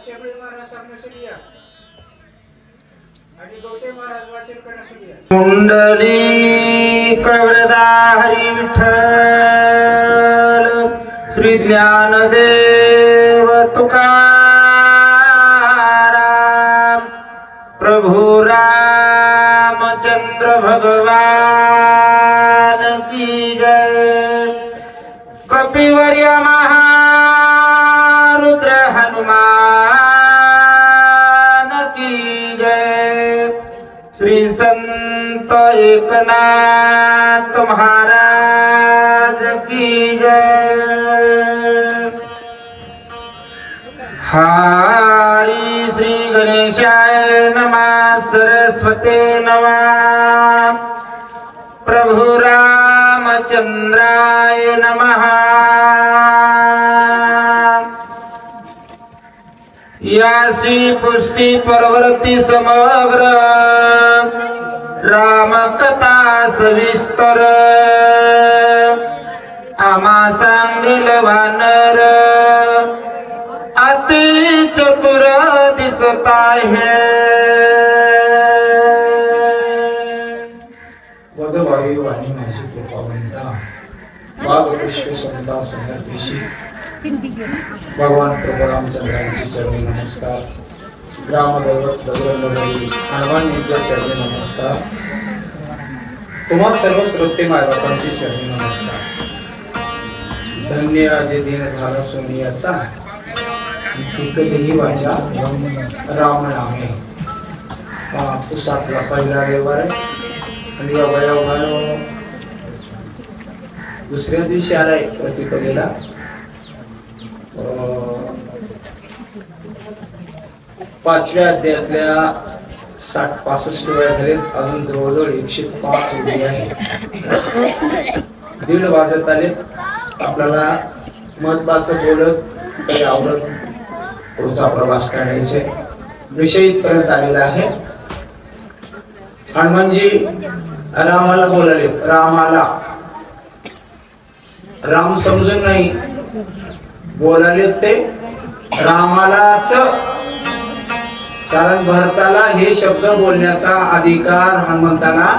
शेबळे महाराज सांगण्यासाठी या आणि गौतम महाराज वाचन करण्यासाठी या. कुंडली कवरदा हरी विठ्ठल श्री ज्ञानदेव तुकाराम प्रभु रामचंद्र भगवान की जय. कपिवर्य महारुद्र हनुमान की जय. श्री संत एकनाथ महाराज की जय. हरि श्री गणेशाय नमः. सरस्वते नमः. प्रभु रामचंद्राय नमः. यासी पुष्टि परवर्ती समग्र राम कथा सविस्तर आमा सांगेल वानर अति चतुर दिसत आहे. वधवायू वाणी माझी कृपा म्हणता वाघ पुष्प समता समर्पिशी भगवान प्रभू रामचंद्रांची चरणी नमस्कार. ग्रामदैवत बजरंगबली हनुमानजीच्या चरणी नमस्कार. तुम्हा सर्व श्रोते मायबापांची चरणी नमस्कार. धन्य राजे दिन झाला सोनियाचा कधीही वाचा राम नामे. पुसातला पहिला रविवार आहे आणि या वयोगानं दुसऱ्या दिवशी आलाय प्रतिपदेला. पाचव्या अध्यायातल्या 60-65 वेळा झालेत. अजून जवळजवळ 105 उभी आहे. 1:30 वाजत आले. आपल्याला महत्वाचं बोलत काही आवडत पुढचा प्रवास करण्याचे विषय इथपर्यंत आलेला आहे. हनुमानजी रामाला बोलाले. रामाला राम समजून नाही बोलाले ते रामालाच. कारण भरताला हे शब्द बोलण्याचा अधिकार हनुमंताना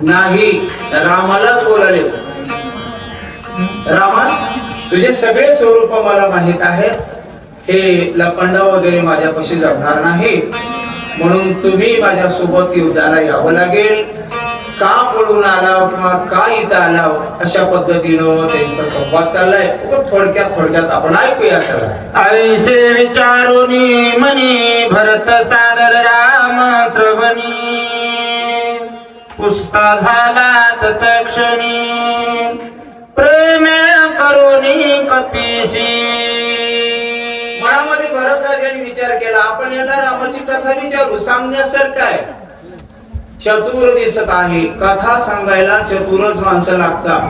नाही. रामालाच बोलाले. रामा तुझे सगळे स्वरूप मला माहित आहे. हे लपंडा वगैरे माझ्यापाशी जमणार नाही. म्हणून तुम्ही माझ्या सोबत युद्धाला यावं लागेल. का पळून आला किंवा का इथं आला अशा पद्धतीनं त्यांचा संवाद चाललाय. थोडक्यात आपण ऐकूया. सगळं ऐसे विचारुनी मनी भरत सादर राम श्रवणी पुस्त झाला तत्क्षणी प्रेम करुणी कपीशी. मनामध्ये भरतराजांनी विचार केला आपण यांना रामाची कथा विचारू. सांगण्यासारखं आहे. चतुर दिसत आहे. कथा सांगायला चतुरच माणसं लागतात.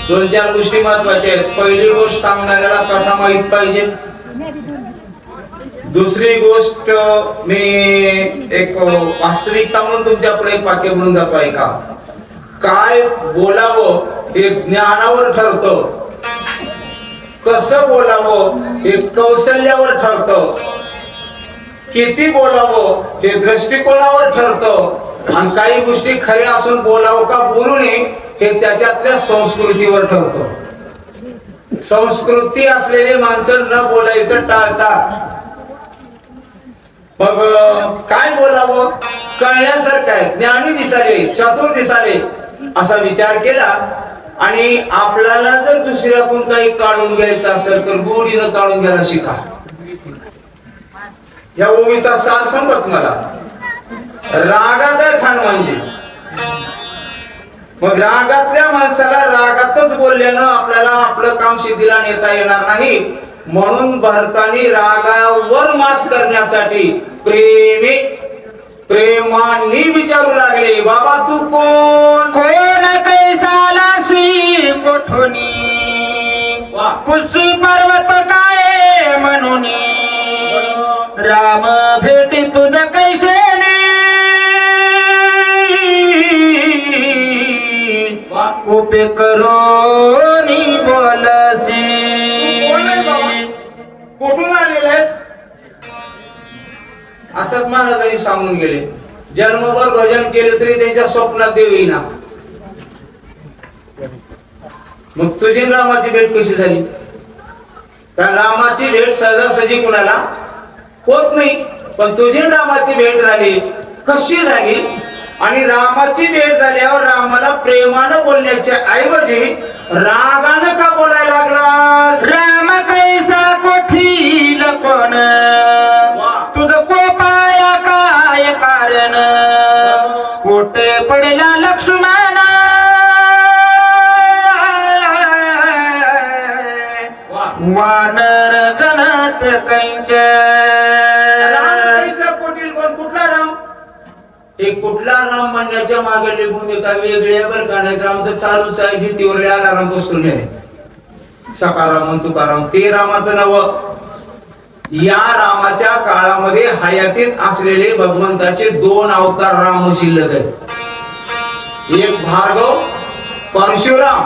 2-4 गोष्टी महत्वाच्या आहेत. पहिली गोष्ट सांगणाऱ्याला कथा माहित पाहिजे. दुसरी गोष्ट मी एक वास्तविकता म्हणून तुमच्या पुढे एक वाक्य म्हणून जातो. ऐका. काय बोलावं हे ज्ञानावर ठरतं. कसं बोलावं हे कौशल्यावर ठरतं. किती बोलावं हे दृष्टिकोनावर ठरतं. आणि काही गोष्टी खऱ्या असून बोलावं का बोलू नये हे त्याच्यातल्या संस्कृतीवर ठरतं. संस्कृती असलेले माणसं न बोलायचं टाळतात. मग काय बोलावं कळण्यासारखं आहे. ज्ञानी दिसाले चतुर दिसाले असा विचार केला. आणि आपल्याला जर दुसऱ्याकडून काही काढून घ्यायचं असेल तर गोडीनं काढून घ्यायला शिका. या ओवीचा सार संपत मला. रागात आहे हनुमानजी. मग रागातल्या माणसाला रागातच बोलल्यानं आपल्याला आपलं काम सिद्धीला नेता येणार नाही. म्हणून भरतानी रागावर मात करण्यासाठी प्रेमाने विचारू लागले. बाबा तू कोण? कोण कैसाला श्री कोठोनी कुशी पर्वत काय म्हणून राम भेटी तुझ कैसेने उपे करोनी बोलसी. कुठून आलेलेस? भारतात महाराजांनी सांगून गेले, जन्मभर भजन केले तरी त्यांच्या स्वप्नात देव येईना. मग तुझी रामाची भेट कशी झाली? कारण रामाची भेट सहजासहजी कुणाला होत नाही, पण तुझी रामाची भेट झाली. कशी झाली? आणि रामाची भेट झाल्यावर रामाला प्रेमानं बोलण्याच्या ऐवजी रागानं का बोलायला लागलास? राम कैसा कोठील कोण, तुझं कोपाया काय कारण, कोटे पडला लक्ष्मणा, वानर गणत कैंच. राम कोटील कोण? कुठला राम? एक कुठला राम म्हणण्याच्या मागली भूमिका वेगळी आहे बरं का. नाही तर आमचं चालूच आहे भीतीवर अलाराम बसतो नेणे, सकाराम तुकाराम, ते रामाचं नव. या रामाच्या काळामध्ये हयातीत असलेले भगवंताचे 2 अवतार राम शिल्लक आहेत. एक भार्गव परशुराम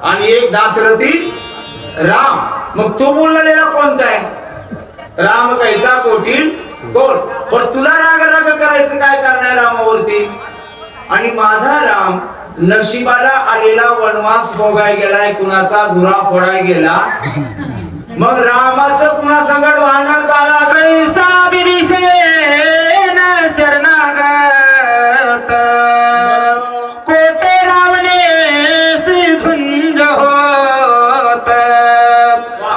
आणि एक दाशरथी राम. मग तो बोललेला कोणता आहे? राम कैसा कोटील कोण. पण तुला राग राग करायचं काय कारण आहे रामावरती? आणि माझा राम नशिबाला आलेला वनवास भोगाय गेलाय, कुणाचा धुरा फोडाय गेला. मग रामाचं कुणा संकट भांडण झाला? कैसा बिभीषण शरणागत, कोटे रावणे झुंज होत,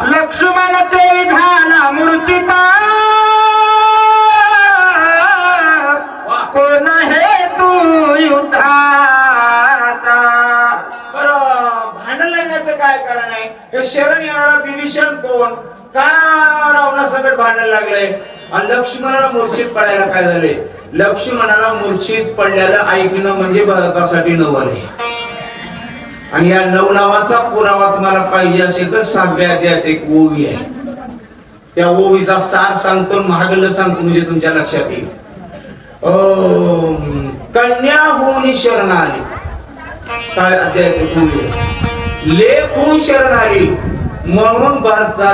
लक्ष्मण ते विधाना मूर्तिता, कोण हे तू युद्धाचा. भांडण लागण्याचं काय कारण आहे? हे शरण येणारा विभीषण कोण? का रावणा संकट भांडण लागलंय? आणि लक्ष्मणाला मूर्छित पडायला काय झाले? लक्ष्मणाला मूर्छित पडल्याला ऐकणं म्हणजे भारतासाठी नवल आहे. आणि या नवनावाचा पुरावा तुम्हाला पाहिजे असेल तर 7व्या अध्यायात एक ओवी आहे. त्या ओवीचा सार सांगतो, महागल्ल सांगतो, म्हणजे तुमच्या लक्षात येईल. कन्या होऊन शरण आली, लेख होऊन शरण आली म्हणून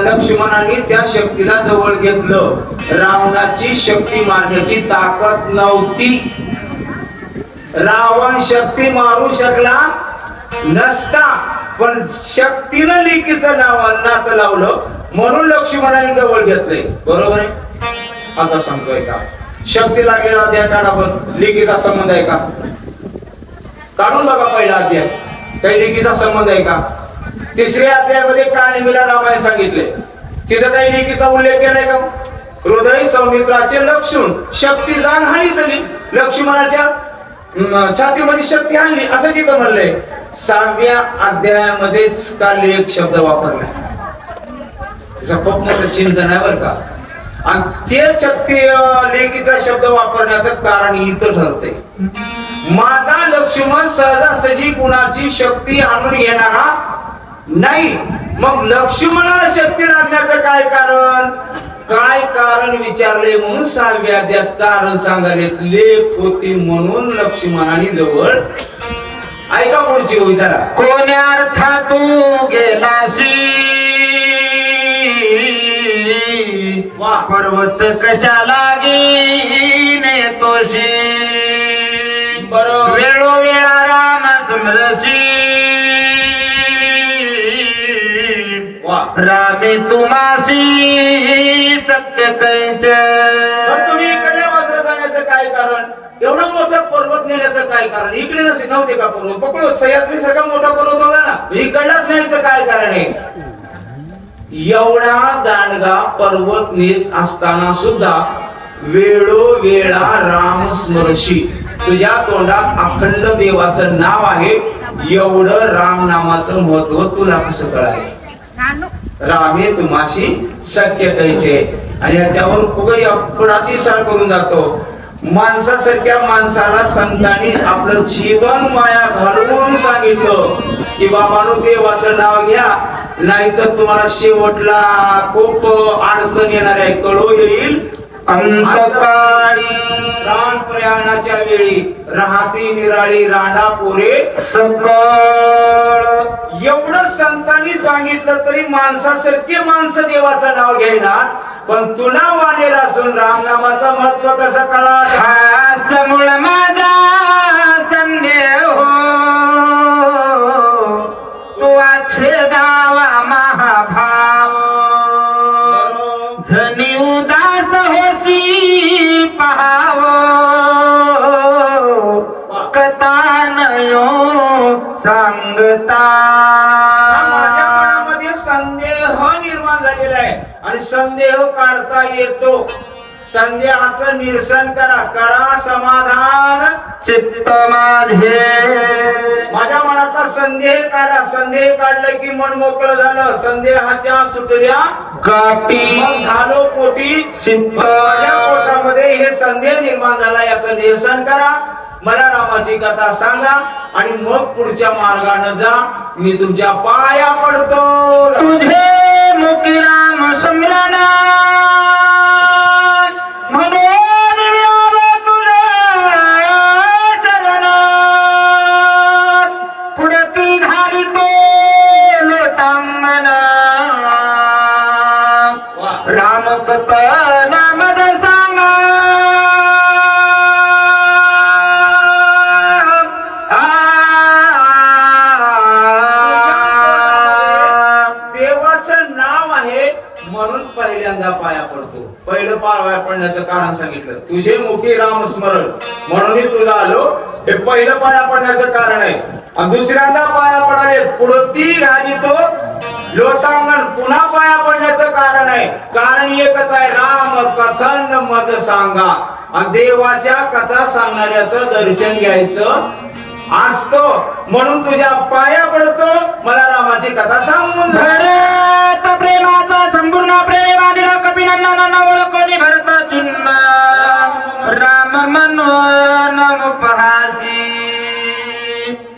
लक्ष्मणाने त्या शक्तीला जवळ घेतलं. रावणाची शक्ती मारण्याची ताकद नव्हती. रावण शक्ती मारू शकला नसता, पण शक्तीनं लेकीचं नातं लावलं म्हणून लक्ष्मणाने जवळ घेतलंय. बरोबर आहे? आता सांगतोय का शक्ती लागलेला अध्याय काढा बरं. लेकीचा संबंध आहे का? काढून बघा पहिला अध्याय, काही लेकीचा संबंध आहे का? 3ऱ्या अध्यायामध्ये काळनिमीला रामायण सांगितले, तिथं काही लेकीचा उल्लेख केलाय का? हृदय सौमित्राचे लक्षण शक्ती जाण हानी तली, लक्ष्मणाच्या छातीमध्ये शक्ती आणली असं तिथं म्हणलंय. 6व्या अध्यायामध्येच का लेख शब्द वापरलाय. त्याचं खूप मोठं चिंतन आहे बरं का. आणि ते शक्ती लेकीचा शब्द वापरण्याचं कारण इथं ठरतंय. माझा लक्ष्मण सहजासहजी कुणाची शक्ती आणून येणारा नाही. मग लक्ष्मणाला शक्ती लागण्याचं काय कारण? काय कारण विचारले म्हणून 6व्या अध्यायात कारण सांगाले. लेख होती म्हणून लक्ष्मणाने जवळ. ऐका पुढची होई जरा. कोण्या अर्था तू गेलाशी, पर्वत कशाला गेने तोशी, वेळोवेळा राम समरशी, रामे तुम्हाशी सत्य कैच. तुम्ही इकडल्या बाजूला जाण्याचं काय कारण? एवढा मोठा पर्वत नेण्याचं काय कारण? इकडे नव्हते का पर्वत? पकडो सह्याद्री सारखा मोठा पर्वत होता ना, इकडलाच न्यायचं काय कारण आहे? एवढा दांडगा पर्वत नेत असताना सुद्धा वेळोवेळा राम स्मरशी, तुझ्या तोंडात अखंड देवाचं नाव आहे. एवढं राम नामाचं महत्व तुला कसं कळालं? रामे तुम्हाशी सत्य कैसे. आणि याच्यावर कुणाची सार करून जातो. माणसासारख्या माणसाला संतांनी आपलं जीवन माया घालवून सांगितलं की बाबांनो देवाचं नाव घ्या, नाहीतर तुम्हाला शेवटला खूप अडचण येणार आहे. कळो येईल अंतकाळी प्राण प्रयाणाच्या वेळी राहती निराळी रांडा पोरे सकळ. एवढं संतांनी सांगितलं तरी माणसासारखे माणसं देवाचं नाव घेणार, पण तुला वाणेर असून रामनामाचं महत्व कसं कळालं? हाच मूळ माझा संदेह हो, तू छेदावा महाभाव. झनी उदास होशी पहाव, कथा नयो सांगता. माझ्या मनामध्ये संदेह निर्माण झालेला आहे आणि संदेह काढता येतो. संदेहाचं निरसन करा समाधान चित्त माझे. माझ्या मनाचा संदेह काढा. संदेह काढलं की मन मोकळं झालं. संदेहाच्या सुटल्या गाठी मग झालो पोटी. चित्त. माझ्या पोटामध्ये हे संदेह निर्माण झाला, याचं निरसन करा. मला रामाची कथा सांगा आणि मग पुढच्या मार्गाने जा. मी तुमच्या पाया पडतो. तुझे मुखी राम स्मरण म्हणून व्याव तुझे चरण. पुढे ती घालितो लोटांगण. राम कथा नामद सांगा. देवाचं नाव आहे म्हणून पहिल्यांदा पाया पडतो. पहिलं पाया पडण्याचं कारण सांगितलं. तुझे मुखी राम स्मरण म्हणून मी तुला आलो. हे पहिलं पाया पडण्याचं कारण आहे. आणि दुसऱ्यांदा पाया पडाले पुढं ती घाली तो लोटांगण. पुन्हा पाया पडण्याचं कारण आहे. कारण एकच आहे, राम कथन मज सांगा. आणि देवाच्या कथा सांगणाऱ्याचं दर्शन घ्यायचं असतो म्हणून तुझ्या पाया पडतो. मला रामाची कथा सांगून भरत प्रेमाचा संपूर्ण प्रेमे बांधिला कपिनंदन ओळखोनी भरत चिन्ह. राम मनोन उपहासी.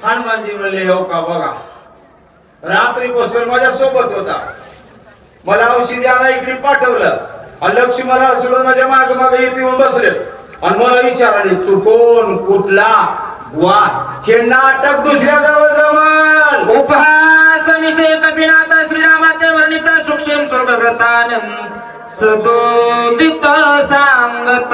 हनुमानजी म्हणले हो का बघा, रात्रीपासून माझ्या सोबत होता. मला औषधी आणा इकडे पाठवलं आणि लक्ष्मी मला सोडून माझ्या माग मागे येऊन बसले आणि मला विचारले तू कोण कुठला. वा हे नाटक दुसऱ्या जवळ जवळ. उपहास विषय कपिनाथ श्रीरामाचे वर्णित सूक्ष्म स्वर्गगतानंद सदोदित सांगत.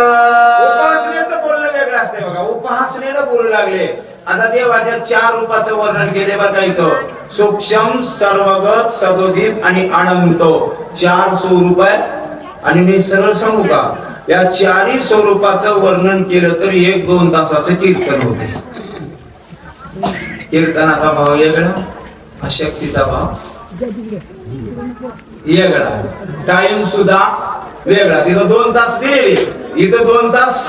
उपासनेचं बोलणं वेगळं असते बघा. उपहासनेनं बोलू लागले. आता देवाच्या 4 रूपाचं वर्णन केले बघा इथं. सूक्ष्म सर्वगत सदोदित आणि अनंत 4 स्वरूप आहेत. आणि मी सरळ सांगू का, या 4ही स्वरूपाचं वर्णन केलं तर 1-2 तासाचं कीर्तन होते. कीर्तनाचा भाव वेगळा, शक्तीचा भाव वेगळा, टाइम सुद्धा वेगळा. तिथं 2 तास दिले, इथं 2 तास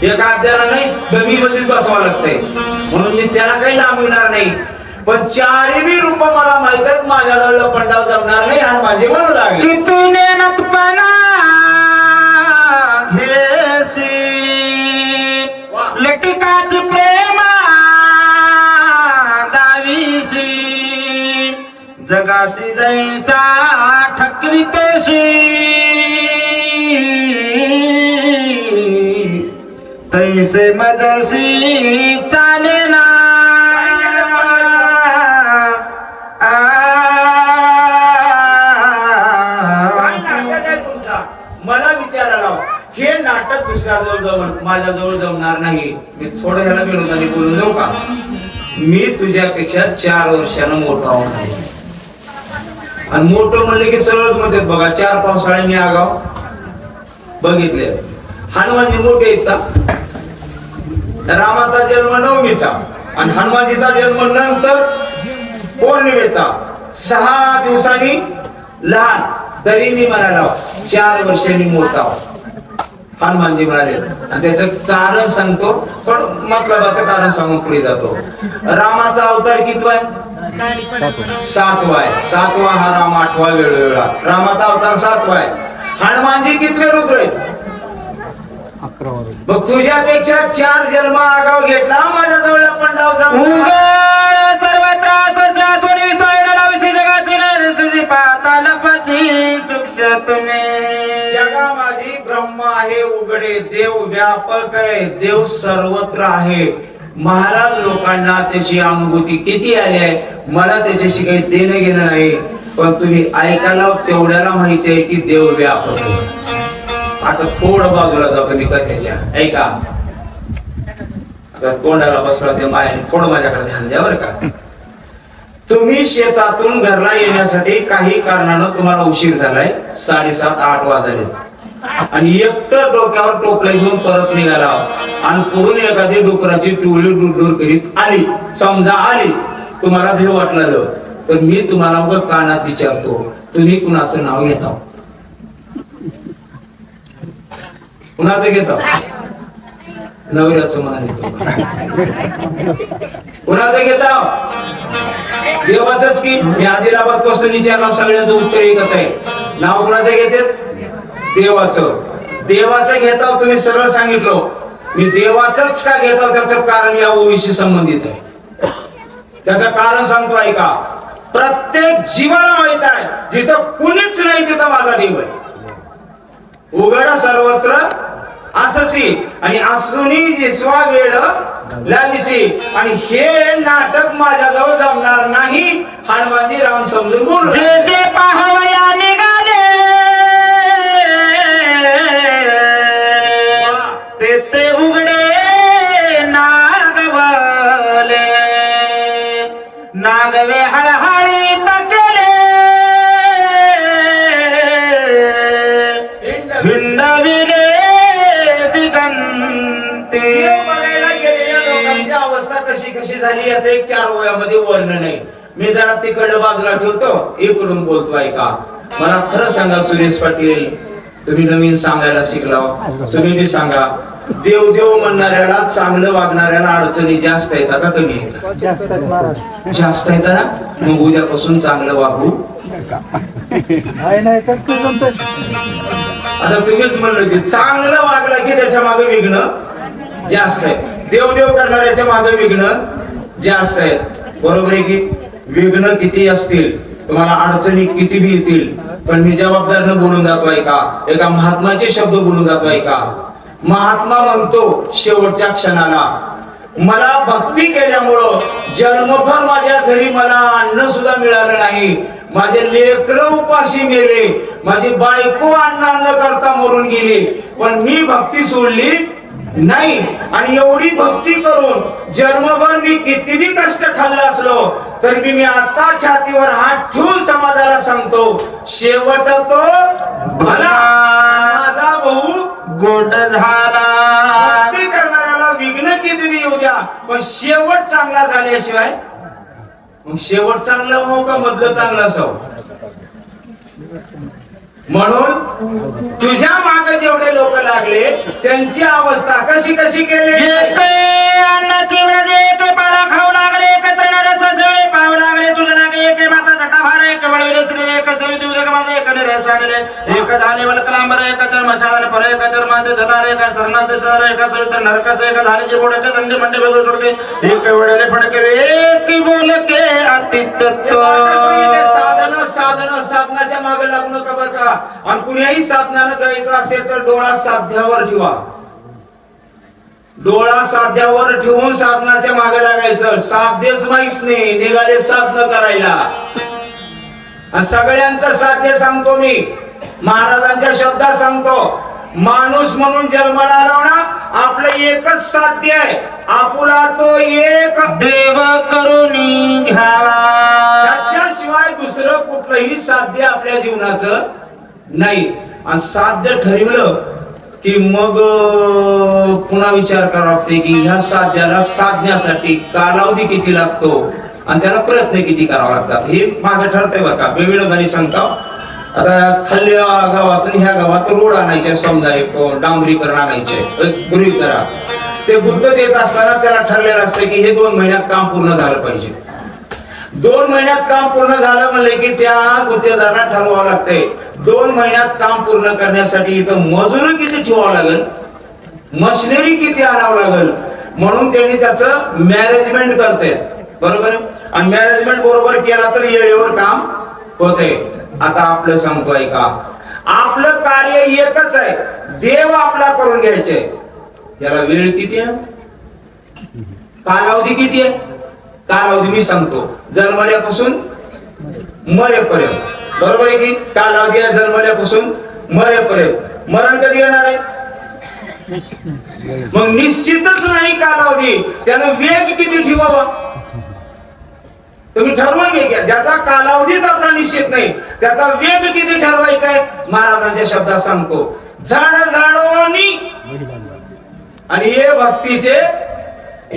एका अध्यायाला नाही कमी मध्येच बसवावं लागतंय. म्हणून मी त्याला काही लांबविणार नाही. पण 4ही रूप मला माहित आहेत. माझ्याजवळ पंडाव जमणार नाही आणि माझे म्हणू लागले कितने नतपना घेसी लटिकाच प्रेमा दावीसी. जगाची जैसा ठकवितोशी तैसे मजसी चाले ना. मला विचारायला हे नाटक दुसऱ्या जवळ माझ्या जवळ जमणार नाही. मी थोडं ह्याला विरोधाने बोलून जाऊ का. मी तुझ्यापेक्षा 4 वर्षानं मोठा आहे. आणि मोठं म्हणले की सरळच म्हणतात बघा. 4 पावसाळे मी आगाव बघितले. हनुमानजी मोठे आहेत का. रामाचा जन्म 9मीचा आणि हनुमानजीचा जन्म नंतर पौर्णिमेचा 6 दिवसांनी लहान. तरी मी म्हणाला 4 वर्षांनी मोठा. हनुमानजी म्हणाले आणि त्याचं कारण सांगतो. पण मतलबाचं कारण सांगून पुढे जातो. रामाचा अवतार कितवा आहे? 7वा आहे. 7वा हा राम 8वा वेळोवेळा. रामाचा अवतार 7वा आहे. हनुमानजी कितवे रुद्र आहेत? मग तुझ्यापेक्षा 4 जन्म आगाव घेतला. माझ्या जवळ पंडाव जाऊन सर्वत्र शाश्वती सोयराविषयी जगाची नरसुजी पाताल पशी सूक्ष्म तुम्ही. जगा माझी ब्रह्म आहे. आहे उघडे, देव व्यापक आहे, देव सर्वत्र आहे. महाराज लोकांना त्याची अनुभूती किती आली आहे, मला त्याच्याशी काही देणं घेणं नाही, पण तुम्ही ऐकायला तेवढ्याला माहिती आहे की देव व्यापक आहे. आता थोडं बाजूला जाऊ तुम्ही त्याच्या ऐका. आता तोंडाला बसला ते मायाने थोडं माझ्याकडे ध्यान द्या बरं का. तुम्ही शेतातून घरला येण्यासाठी काही कारणानं तुम्हाला उशीर झालाय, 7:30-8 वाजले आणि एकटं डोक्यावर टोपलं घेऊन परत निघाला आणि पुढून एखादी डुकराची टोळी डुरडुर करीत आली, समजा आली, तुम्हाला भीव वाटलं तर मी तुम्हाला उगाच कानात विचारतो, तुम्ही कुणाचं नाव घेता? कुणाचं घेता? नवऱ्याचं मान घेतो. कुणाचं घेता? देवाचंच की. मी आदिलाबाद पासून विचारलं, सगळ्यांचं उत्तर एकच आहे. नाव कुणाचं घेतात? देवाचं. देवाचं घेता तुम्ही सरळ सांगितलं. मी देवाचंच का घेता त्याचं कारण या ओवीशी संबंधित आहे. त्याचं कारण सांगतो ऐका. प्रत्येक जीवाला माहित आहे जिथं कुणीच नाही तिथं माझा देव आहे. उघड सर्वत्र अससी आणि असुनी जिस्वा वेळ लागिसी. आणि हे नाटक माझ्याजवळ जमणार नाही. हनुमानजी राम समजून बोल. जे ते पाहावया निघाले ते उघडे नागवले, नागवे हळहळी बसले, हिंडविले दिगंते. बघायला गेलेल्या लोकांची अवस्था कशी कशी झाली याचं एक 4 ओळ्यामध्ये वर्णन आहे. मी जरा तिकडं बाजूला ठेवतो, इकडून बोलतो ऐका. मला खरं सांगा सुरेश पाटील, तुम्ही नवीन सांगायला शिकला, तुम्ही बी सांगा. देव देव म्हणणाऱ्याला, चांगलं वागणाऱ्याला अडचणी जास्त येतात का कमी येतात? जास्त येतात ना. मग उद्यापासून चांगलं वागू. आता तुम्हीच म्हणलं की चांगलं वागलं की त्याच्या मागे विघ्न जास्त आहे. देव देव करणाऱ्याच्या मागे विघ्न जास्त आहेत. बरोबर आहे की. विघ्न किती असतील, तुम्हाला अडचणी किती बी येतील, पण मी जबाबदारीनं बोलून जातोय का. एका महात्माचे शब्द बोलून जातोय का. महात्मा म्हणतो शेवटच्या क्षणाला, मला भक्ती केल्यामुळं जन्मभर माझ्या घरी मला अन्न सुद्धा मिळालं नाही, माझे लेकरं उपाशी मेले, माझी बायको अन्न करता मरून गेली, पण मी भक्ती सोडली नाही. आणि एवढी भक्ती करून जन्मभर मी किती बी कष्ट खाल्लं असलो तरी मी आता छातीवर हात ठेवून समाजाला सांगतो, शेवट तो भला, माझा भाऊ गोड झाला. भक्ती करणाऱ्याला विघ्न किती येऊ द्या, पण शेवट चांगला झाल्याशिवाय. मग शेवट चांगला हो का मधलं चांगलं असावं. म्हणून तुझ्या मागे जेवढे लोक लागले त्यांची अवस्था कशी कशी केली. अन्नाची व्रजे के पाला खाऊ लागले, एकत्र नरस जळे पाहू लागले, तुझ्या लागे एके माता जटाभार, एक वळविले श्री, एक चवी देऊ दे माझे, एक निरस आणले, एक झाले वलकलांबर, एक जन्मचार पर, एक जन्माचे जदार, एक सरणाचे जर, एक चवित्र नरकाचे, एक झालेचे बोडके दंडी मंडी वेगळे सोडके, एक वेळेले फडके, एक बोलके अतितत्व. साधनाच्या मागे लागू नका बघा. आणि कुणीही साधनानं जायचं असेल तर डोळा साध्यावर ठेवा. डोळा साध्यावर ठेवून साधनाच्या मागे लागायचं. साध्यच माहित नाही, निघाले साधन करायला. सगळ्यांचं साध्य सांगतो मी, महाराजांच्या शब्दात सांगतो. माणूस म्हणून जन्माला आलो ना, आपलं एकच साध्य आहे, आपुला तो एक देव करून घ्यावा. त्याच्याशिवाय दुसरं कुठलंही साध्य आपल्या जीवनाचं नाही. आणि साध्य ठरवलं की मग पुन्हा विचार करावा लागते की ह्या साध्याला साधण्यासाठी कालावधी किती लागतो आणि त्याला प्रयत्न किती करावा लागतात. हे मागे ठरतंय बरं का. वेगवेगळं सांगतो. आता खाल्ल्या गावातून ह्या गावात रोड आणायचे, समजा एक डांबरीकरण आणायचे, पूर्वी करा. ते बुद्ध देत असताना त्याला ठरलेलं असतं की हे 2 महिन्यात काम पूर्ण झालं पाहिजे. 2 महिन्यात काम पूर्ण झालं म्हणले की त्या गुत्तेदाराला ठरवावं लागतंय 2 महिन्यात काम पूर्ण करण्यासाठी इथं मजुरी किती ठेवावं लागेल, मशिनरी किती आणावं लागेल. म्हणून त्यांनी त्याचं मॅनेजमेंट करतात. बरोबर. आणि मॅनेजमेंट बरोबर केला तर वेळेवर काम होते. आता आपलं सांगतोय का, आपलं कार्य एकच आहे, देव आपला करून घ्यायचे. याला वेळ किती आहे, कालावधी किती आहे? कालावधी मी सांगतो, जन्मल्यापासून मरेपर्यंत. बरोबर आहे की? कालावधी आहे जन्मल्यापासून मरेपर्यंत. मरण कधी येणार आहे? मग निश्चितच नाही कालावधी. त्यानं वेग किती ठेवावा तुम्ही ठरवून घ्या. ज्याचा कालावधीच आपला निश्चित नाही त्याचा वेग किती ठरवायचा आहे? महाराजांच्या शब्दात सांगतो, झाड झाडोनी आणि हे भक्तीचे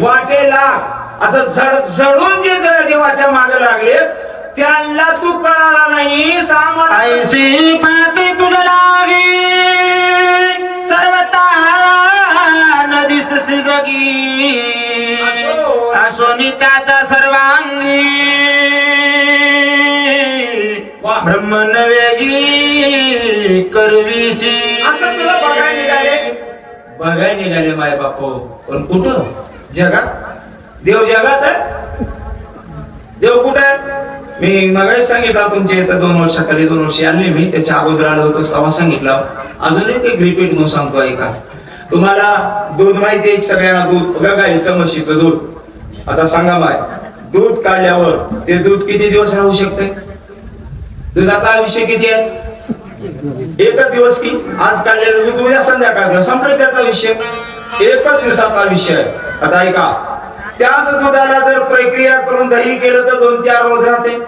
वाटेला. असं झडझडून जे देवाच्या मागे लागले त्यांना तू कळाला नाही. ऐशी पाती तुझ लागी सर्वता नदीस जगी असोनी त्याचा सर्वांगी ब्रह्मन वेगी करवीशी. असं तुला बघायला निघाले माय बापू. पण कुठं? जगात. देव जगात आहे. देव कुठं आहे? मी मगाच सांगितलं तुमच्या इथं 2 वर्षाखाली 2 वर्षी आले मी, त्याच्या अगोदर आलो होतो तेव्हा सांगितलं. अजून एक रिपीट म्हणून सांगतो ऐका. तुम्हाला दूध माहिती आहे सगळ्यांना, दूध गाईचं म्हशीचं दूध. आता सांगा माय, दूध काढल्यावर ते दूध किती दिवस राहू शकते? दुधाचं आयुष्य किती आहे? एकच दिवस की? आज काढलेलं दूध उद्या संध्याकाळ संपलं त्याचा विषय. एकच दिवसाचा विषय आहे. आता ऐका, त्याच दुधाला जर प्रक्रिया करून दही केलं तर 2-4 रोज राहते.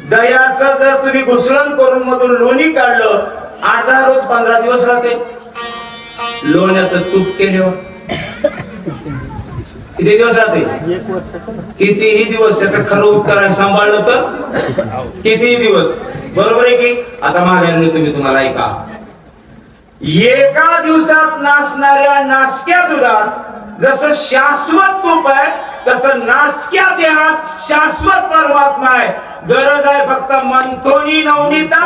दह्याचं जर तुम्ही घुसळण करून मधून लोणी काढलं 8-10 रोज 15 दिवस राहते. लोण्याचं तूप केल्यावर किती दिवस राहते? कितीही दिवस. त्याचं खरं उत्तर आहे, सांभाळलं तर कितीही दिवस. बरोबर आहे की? आता मागायला तुम्हाला ऐका, एका दिवसात नासणाऱ्या नासक्या दुधात जसं शाश्वत तूप आहे तसं नासक्या देहात शाश्वत परमात्मा आहे. गरज आहे फक्त मंथोनी नवनीता.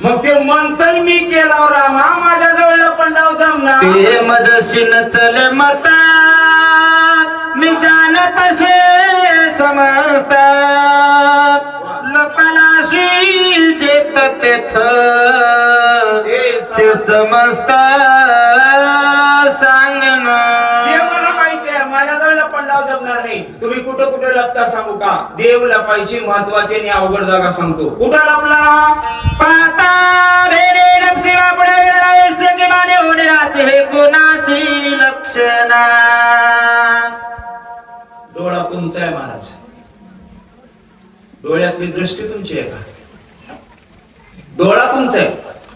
मग ते मंथन मी केल्यावर रामा माझ्या जवळ पंडाव जमना. ते मदशीन चल मता मी जाणत असे समजता लपलाशी जेत तेथ ते समजता सांगना. जे मला माहिती आहे माझ्याजवळ पंडाव जमणार नाही. तुम्ही कुठं कुठे लपता सांगू का? देव लपायची महत्वाची आणि अवघड जागा सांगतो. कुठं लपला? पाता रे नक्षिणा पुढे गेला की माने होणे राचे हे कोणाची लक्षणा. डोळा तुमचा आहे महाराज. डोळ्यातली दृष्टी तुमची आहे का? डोळा तुमचा आहे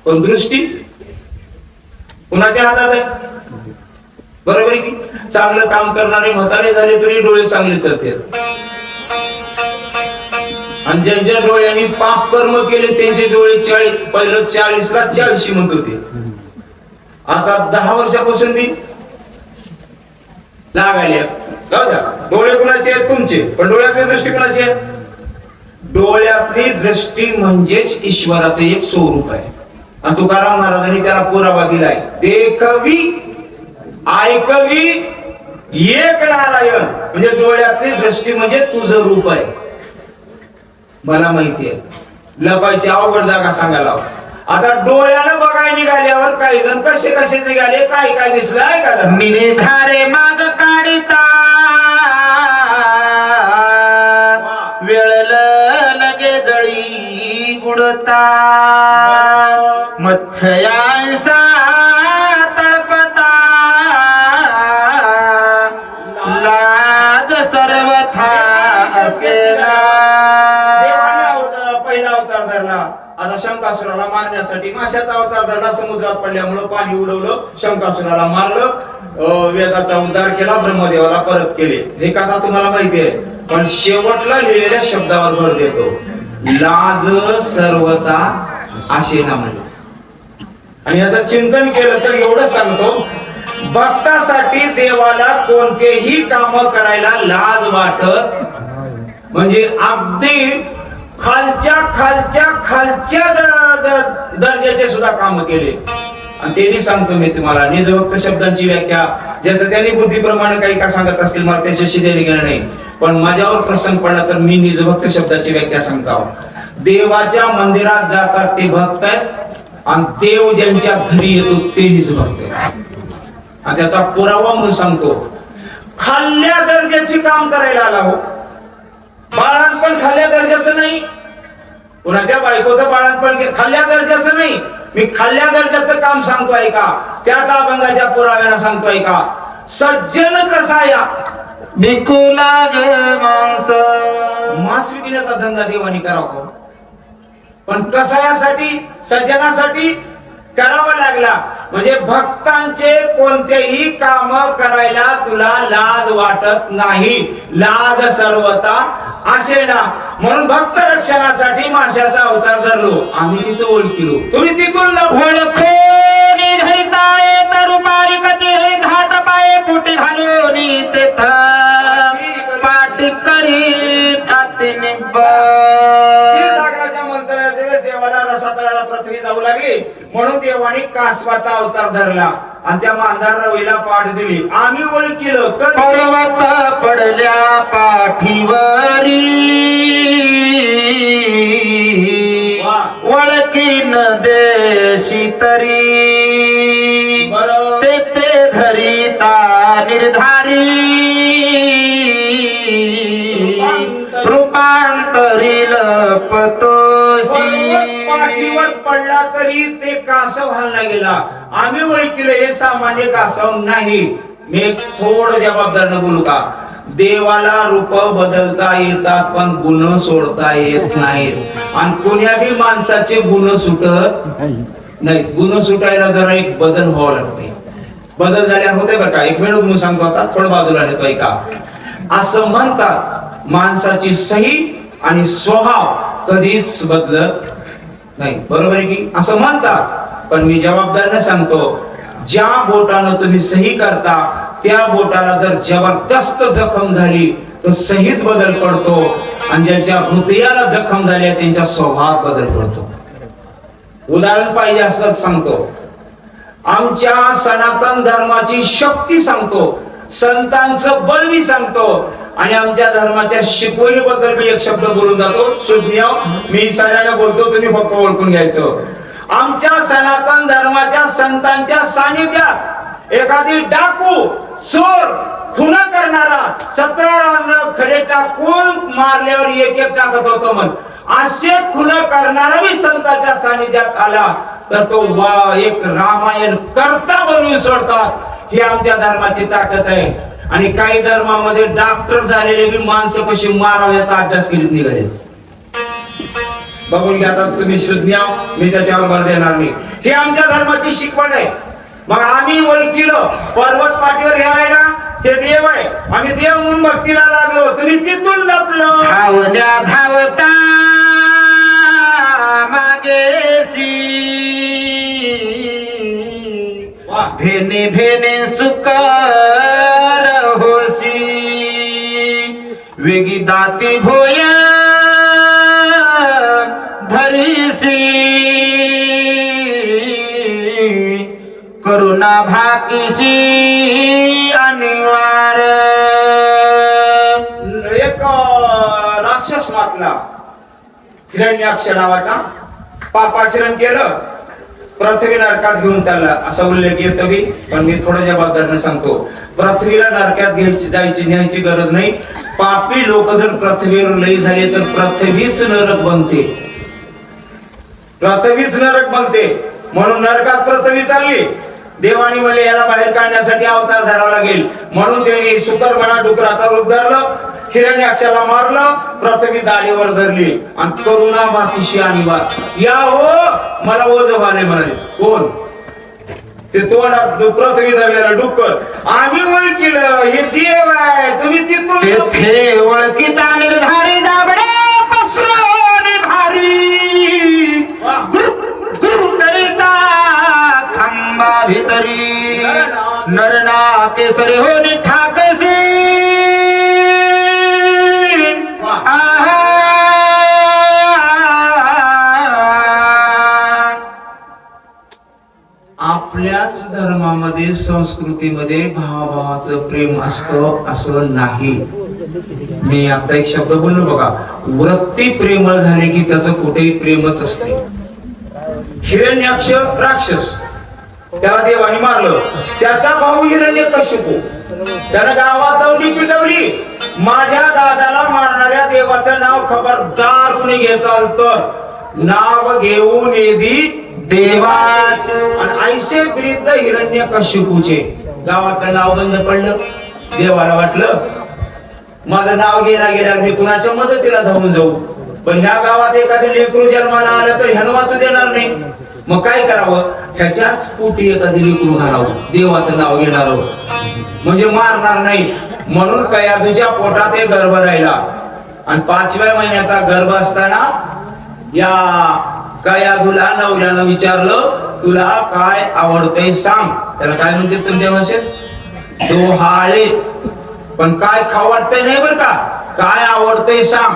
पण दृष्टी कुणाच्या हातात आहे? बरोबर आहे की? चांगलं काम करणारे म्हातारे झाले तरी डोळे चांगले चालते. आणि ज्यांच्या डोळ्यांनी पाप कर्म केले त्यांचे डोळे 40 पहिलं 40ला 40 म्हणत होते. आता 10 वर्षापासून मी लागायला. जाऊ द्या, डोळे कुणाचे आहेत? तुमचे. पण डोळ्यातली दृष्टी कुणाची आहे? डोळ्यातली दृष्टी म्हणजेच ईश्वराचं एक स्वरूप आहे. आणि तुकाराम महाराजांनी त्याला पुरावा दिलाय. देखवी ऐकवी एक नारायण. म्हणजे डोळ्यातली दृष्टी म्हणजे तुझं रूप आहे. मला माहिती आहे लपायची अवघड जागा सांगायला. आता डोळ्यानं बघायला निघाल्यावर काही जण कसे कसे निघाले, काय काय दिसलं आहे का? मिने धारे माग काढिता वेळल लगे जळी बुडता मच्छयांसा तळपता लाज सर्वथा असेला. पहिला अवतार धरला. आता शंकासुराला मारण्यासाठी माशाचा अवतार धरला. समुद्रात पडल्यामुळं पाणी उडवलं, शंकासुराला मारलं, वेदाचा उद्धार केला, ब्रह्मदेवाला परत केले. हे कथा तुम्हाला माहिती आहे. पण शेवटला लिहिलेल्या शब्दावर भर देतो, लाज सर्वता असे ना म्हणले. आणि याचं चिंतन केलं तर एवढं सांगतो, भक्तासाठी देवाला कोणतेही काम करायला लाज वाटत म्हणजे अगदी खालच्या खालच्या खालच्या दर्जाचे सुद्धा काम केले. आणि ते मी सांगतो मी तुम्हाला निजभक्त शब्दांची व्याख्या ज्याचं त्यांनी बुद्धीप्रमाणे काही का सांगत असतील मला त्याच्याशी देणे घेणं नाही. पण माझ्यावर प्रसंग पडला तर मी निजभक्त शब्दाची व्याख्या सांगतो. देवाच्या मंदिरात जातात ते भक्त आहेत आणि देव ज्यांच्या घरी येतो तेच भक्त. आणि त्याचा पुरावा म्हणून सांगतो, खाल्ल्या दर्जाचे काम करायला आला हो. बाळणपण खाल्ल्या दर्जाचं नाही, कुणाच्या बायकोचं बाळणपण खाल्ल्या दर्जाचं नाही. मी खाल्ल्या दर्जाचं काम सांगतोय का, त्याच अभंगाच्या पुराव्यानं सांगतोय का. सज्जन कसा या भिकू लागे मांस, मांस विकण्याचा धंदा देवानी करावा, पण कसायासाठी, सज्जनासाठी करावा लागला. म्हणजे भक्तांचे कोणतेही काम करायला तुला लाज वाटत नाही, लाज सर्वता असे ना. म्हणून भक्त रक्षणासाठी माशाचा अवतार धरलो आम्ही, तिथं ओळखिलो. तुम्ही तिथून ओळखोनी धरिताये तरुपारी कधी हे घात पाये पुटी घालूनी तेथ पाठ करीत अतिनिब्ब. क्षीरसागराच्या मंत्राच्या वेळेस देवाला रसातळाला पृथ्वी जाऊ लागली, म्हणून देवाने कासवाचा अवतार धरला आणि त्या मांधार रवीला पाठ दिली. आम्ही ओळखिलं पर्वत पडल्या पाठीवरी ओळखीन देशी तरी ते धरिता निर्धारी रूपांतरी लपतोशी. पाठीवर पडला तरी ते कासव हलला गेला. आम्ही ओळखिलं हे सामान्य कासव नाही. मी थोडं जबाबदारीनं बोलू का. देवाला रूप बदलता येतात पण गुण सोडता येत नाहीत. आणि कोण्याही माणसाचे गुण सुटत नाही. गुण सुटायला जरा एक बदल व्हावं लागते. बदल झाल्यावर होते बरं का. एक मिनिट मी सांगतो, आता थोडं बाजूला नेतोय का. असं म्हणतात माणसाची सही आणि स्वभाव कधीच बदलत नाही. बरोबर आहे की, असं म्हणतात. पण मी जबाबदारीने सांगतो, ज्या बोटानं तुम्ही सही करता त्या बोटाला जर जबरदस्त जखम झाली तर सहीत बदल पडतो, आणि ज्यांच्या हृदयाला जखम झाली त्यांच्या स्वभावात बदल पडतो. उदाहरण पाहिजे असतात सांगतो. आमच्या सनातन धर्माची शक्ती सांगतो, संतांचं बळवी सांगतो, आणि आमच्या धर्माच्या शिकवणीबद्दल मी एक शब्द बोलून जातो. सुज्ञ मी सगळ्यांना बोलतो, तुम्ही फक्त ओळखून घ्यायचं. आमच्या सनातन धर्माच्या संतांच्या सानिध्यात एखादी डाकू, चोर, खून करणारा 17 राजनं खडे टाकून मारल्यावर एक एक टाकत होतो म्हण, असे खून करणारा मी संतांच्या सानिध्यात आला तर तो एक रामायण करता बनवून सोडतात. ही आमच्या धर्माची ताकद आहे. आणि काही धर्मामध्ये डॉक्टर झालेले बी माणसं कशी माराव्याचा अभ्यास करीत निघाले. बघून घ्या आता तुम्ही सुज्ञ, मी त्याच्यावर भर देणार नाही. हे आमच्या धर्माची शिकवण आहे. मग आम्ही ओळखिलं पर्वत पाठीवर यायला ना ते देव आहे. आम्ही देव म्हणून भक्तीला लागलो, तुम्ही तिथून लपलो. धावल्या धावता मागेशी भेने भेने सुकर होशी वेगी दाती भोय धरीसी करुणा भाकीशी अनिवार्य. एक राक्षस मातला हिरण्याक्ष नावाचा, पापाचरण केलं, पृथ्वी नरकात घेऊन चालला असं उल्लेख येतो बी. पण मी थोडं जबाबदारीने सांगतो, पृथ्वीला नरकात न्यायची गरज नाही. पापी लोक जर पृथ्वीवर लई झाले तर पृथ्वीच नरक बनते, पृथ्वीच नरक बनते. म्हणून नरकात पृथ्वी चालली. देवानी म्हणले याला बाहेर काढण्यासाठी अवतार धरावा लागेल, म्हणून ते सुकरमणा डुकराचा रूप धरलं, हिरण्याक्षाला मारलं, पृथ्वी दाढीवर धरली आणि करुणा मातीशी आणला. या हो मला ओझ व्हाले म्हणाले. कोण ते तोंडात पृथ्वी धरलेलं डुक्कर. आम्ही ओळखिलं हे देव आहे. तुम्ही तिथून तेथे ओळखीचा निर्धारी दाबडे पसरून भारी गुरु करिता खंबा भितरी नरना केसरी होनी ठाकसी. आपल्याच धर्मामध्ये संस्कृतीमध्ये भावाभावाचं प्रेम असतं असं नाही. मी आता एक शब्द बोललो बघा, वृत्ती प्रेमळ झाले की त्याचं कुठेही प्रेमच असते. हिरण्याक्ष राक्षस, त्याला देवाने मारलं. त्याचा भाऊ हिरण्यकशिपू, त्याला गावात दौडी पिटवली. माझ्या दादाला मारणाऱ्या देवाचं नाव खबरदार कुणी घ्यायचं तर नाव घेऊन येदी देवाच. आणि ऐसे विरुद्ध हिरण्यकशिपूचे गावातलं नाव बंद पडलं. देवाला वाटलं माझं नाव घेण्या गेल्यावर मी कुणाच्या मदतीला धावून जाऊ, पण ह्या गावात एखादं लेकरू जन्माला आलं तर ह्यानं वाचू देणार नाही. मग काय करावं, ह्याच्याच पोटी एखादं लेकरू घालावं, देवाचं नाव घेणार म्हणजे मारणार नाही. म्हणून कयाधूच्या पोटात एक गर्भ राहिला. आणि 5व्या महिन्याचा गर्भ असताना या कयाधूला नवऱ्यानं विचारलं तुला काय आवडतंय सांग. त्याला काय म्हणते तुमच्या भाषेत, डोहाळे. पण काय खाऊ वाटतंय नाही बरं का, काय आवडतंय सांग,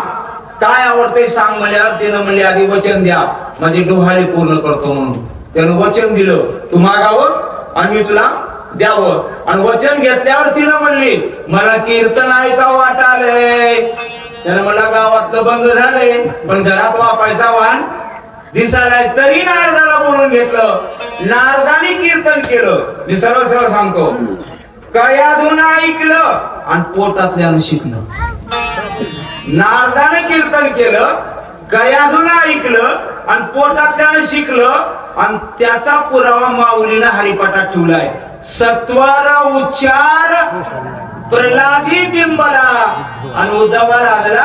काय आवडतंय सांग म्हणल्यावर तिनं म्हणले आधी वचन द्या म्हणजे डोहाळे पूर्ण करतो. म्हणून त्यानं वचन दिलं तू मागावं आणि मी तुला द्यावं. आणि वचन घेतल्यावर तिनं म्हणली मला कीर्तन ऐकावं वाटालंय. त्यानं मला गावातलं बंद झालंय पण घरात वापायचा वाण दिसायलाय. तरी नारदाला बोलून घेतलं, नारदाने कीर्तन केलं. मी सरळ सरळ सांगतो, कयाधून ऐकलं आणि पोटातल्यानं शिकलं. नारदाने कीर्तन केलं, कयाधून ऐकलं आणि पोटातल्यानं शिकलं. आणि त्याचा पुरावा माऊलीनं हरिपाठात ठेवलाय. सत्वर उच्चार प्रल्हादी बिंबला आणि उद्धवा लागला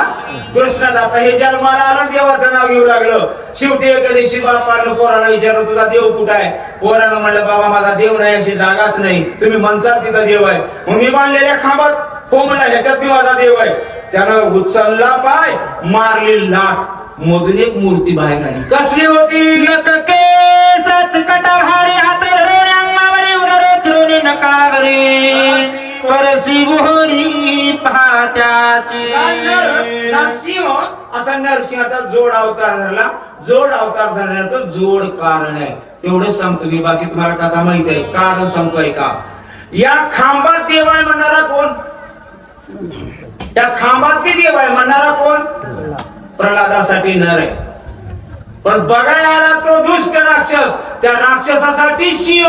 कृष्णदाता. हे जन्माला आलं देवाचं नाव घेऊ लागलं. शेवटी एखाद्याशी बापानं पोराला विचारलं तुझा देव कुठं आहे. पोरानं म्हणलं बाबा माझा देव नाही, अशी जागाच नाही, तुम्ही म्हणतात तिथं देव आहे. मग मी बांधलेल्या खांबात हो म्हणला ह्याच्यात मी माझा देव आहे. त्यानं उचलला पाय, मारली लाथ, मधून एक मूर्ती बाहेर आली. कसली होती, कटाभारी हात अंगावरी उदर चोरी नकावरी परसी बोहरी पात्याची. नरसिंह असा नरसिंहाचा जोड अवतार धरला. जोड अवतार धरण्याचं जोड कारण आहे तेवढं सांगतो मी, बाकी तुम्हाला कथा माहित आहे. कारण सांगतोय का, या खांबात देव आहे म्हणणारा कोण, त्या खांबात बी देव आहे म्हणणारा कोण, प्रल्हादासाठी नर आहे. पण बघायला आला तो दुष्ट राक्षस, त्या राक्षसासाठी सिंह.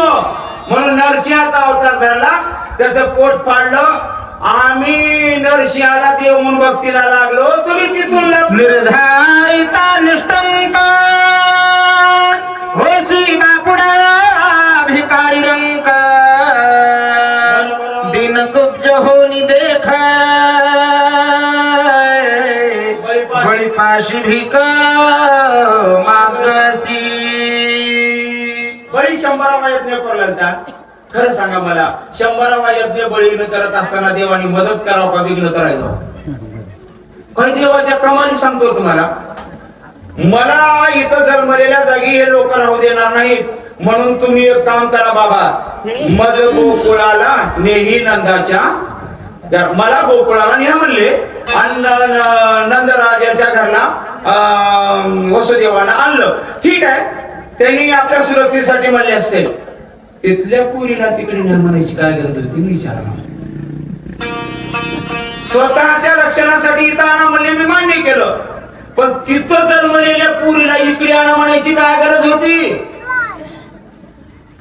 म्हणून नरसिंहाचा अवतार धरला, त्याचं पोट पाडलं. आम्ही नरसिंहाला देव म्हणून भक्तीला लागलो, तुम्ही तिथून निर्धारिता निष्ठंका होसी बापुडा भिकारी रंक दिन कुब्ज होनी देख बळी पाशी भिक मागसी. बळी 100 यज्ञ करला. खरं सांगा मला, 100 यज्ञ बळीनं करत असताना देवानी मदत करावं का विघ्न करायचं. काही देवाच्या कमाली सांगतो तुम्हाला. मला इथं जन्मलेल्या जागी हे लोक राहू देणार नाहीत. म्हणून तुम्ही एक काम करा बाबा, मज गोकुळाला नेही नंदाच्या, मला गोकुळाला न्या म्हणले. नंदराजाच्या घरला वसुदेवानं आणलं. ठीक आहे, त्यांनी आपल्या सुरक्षेसाठी म्हणले असते. तिथल्या पुरीला तिकडे न्या म्हणायची काय गरज होती विचारा. स्वतःच्या रक्षणासाठी इथं आणा म्हणले, मी मान्य केलं. पण तिथं जन्मलेल्या पुरीला इकडे आणा म्हणायची काय गरज होती.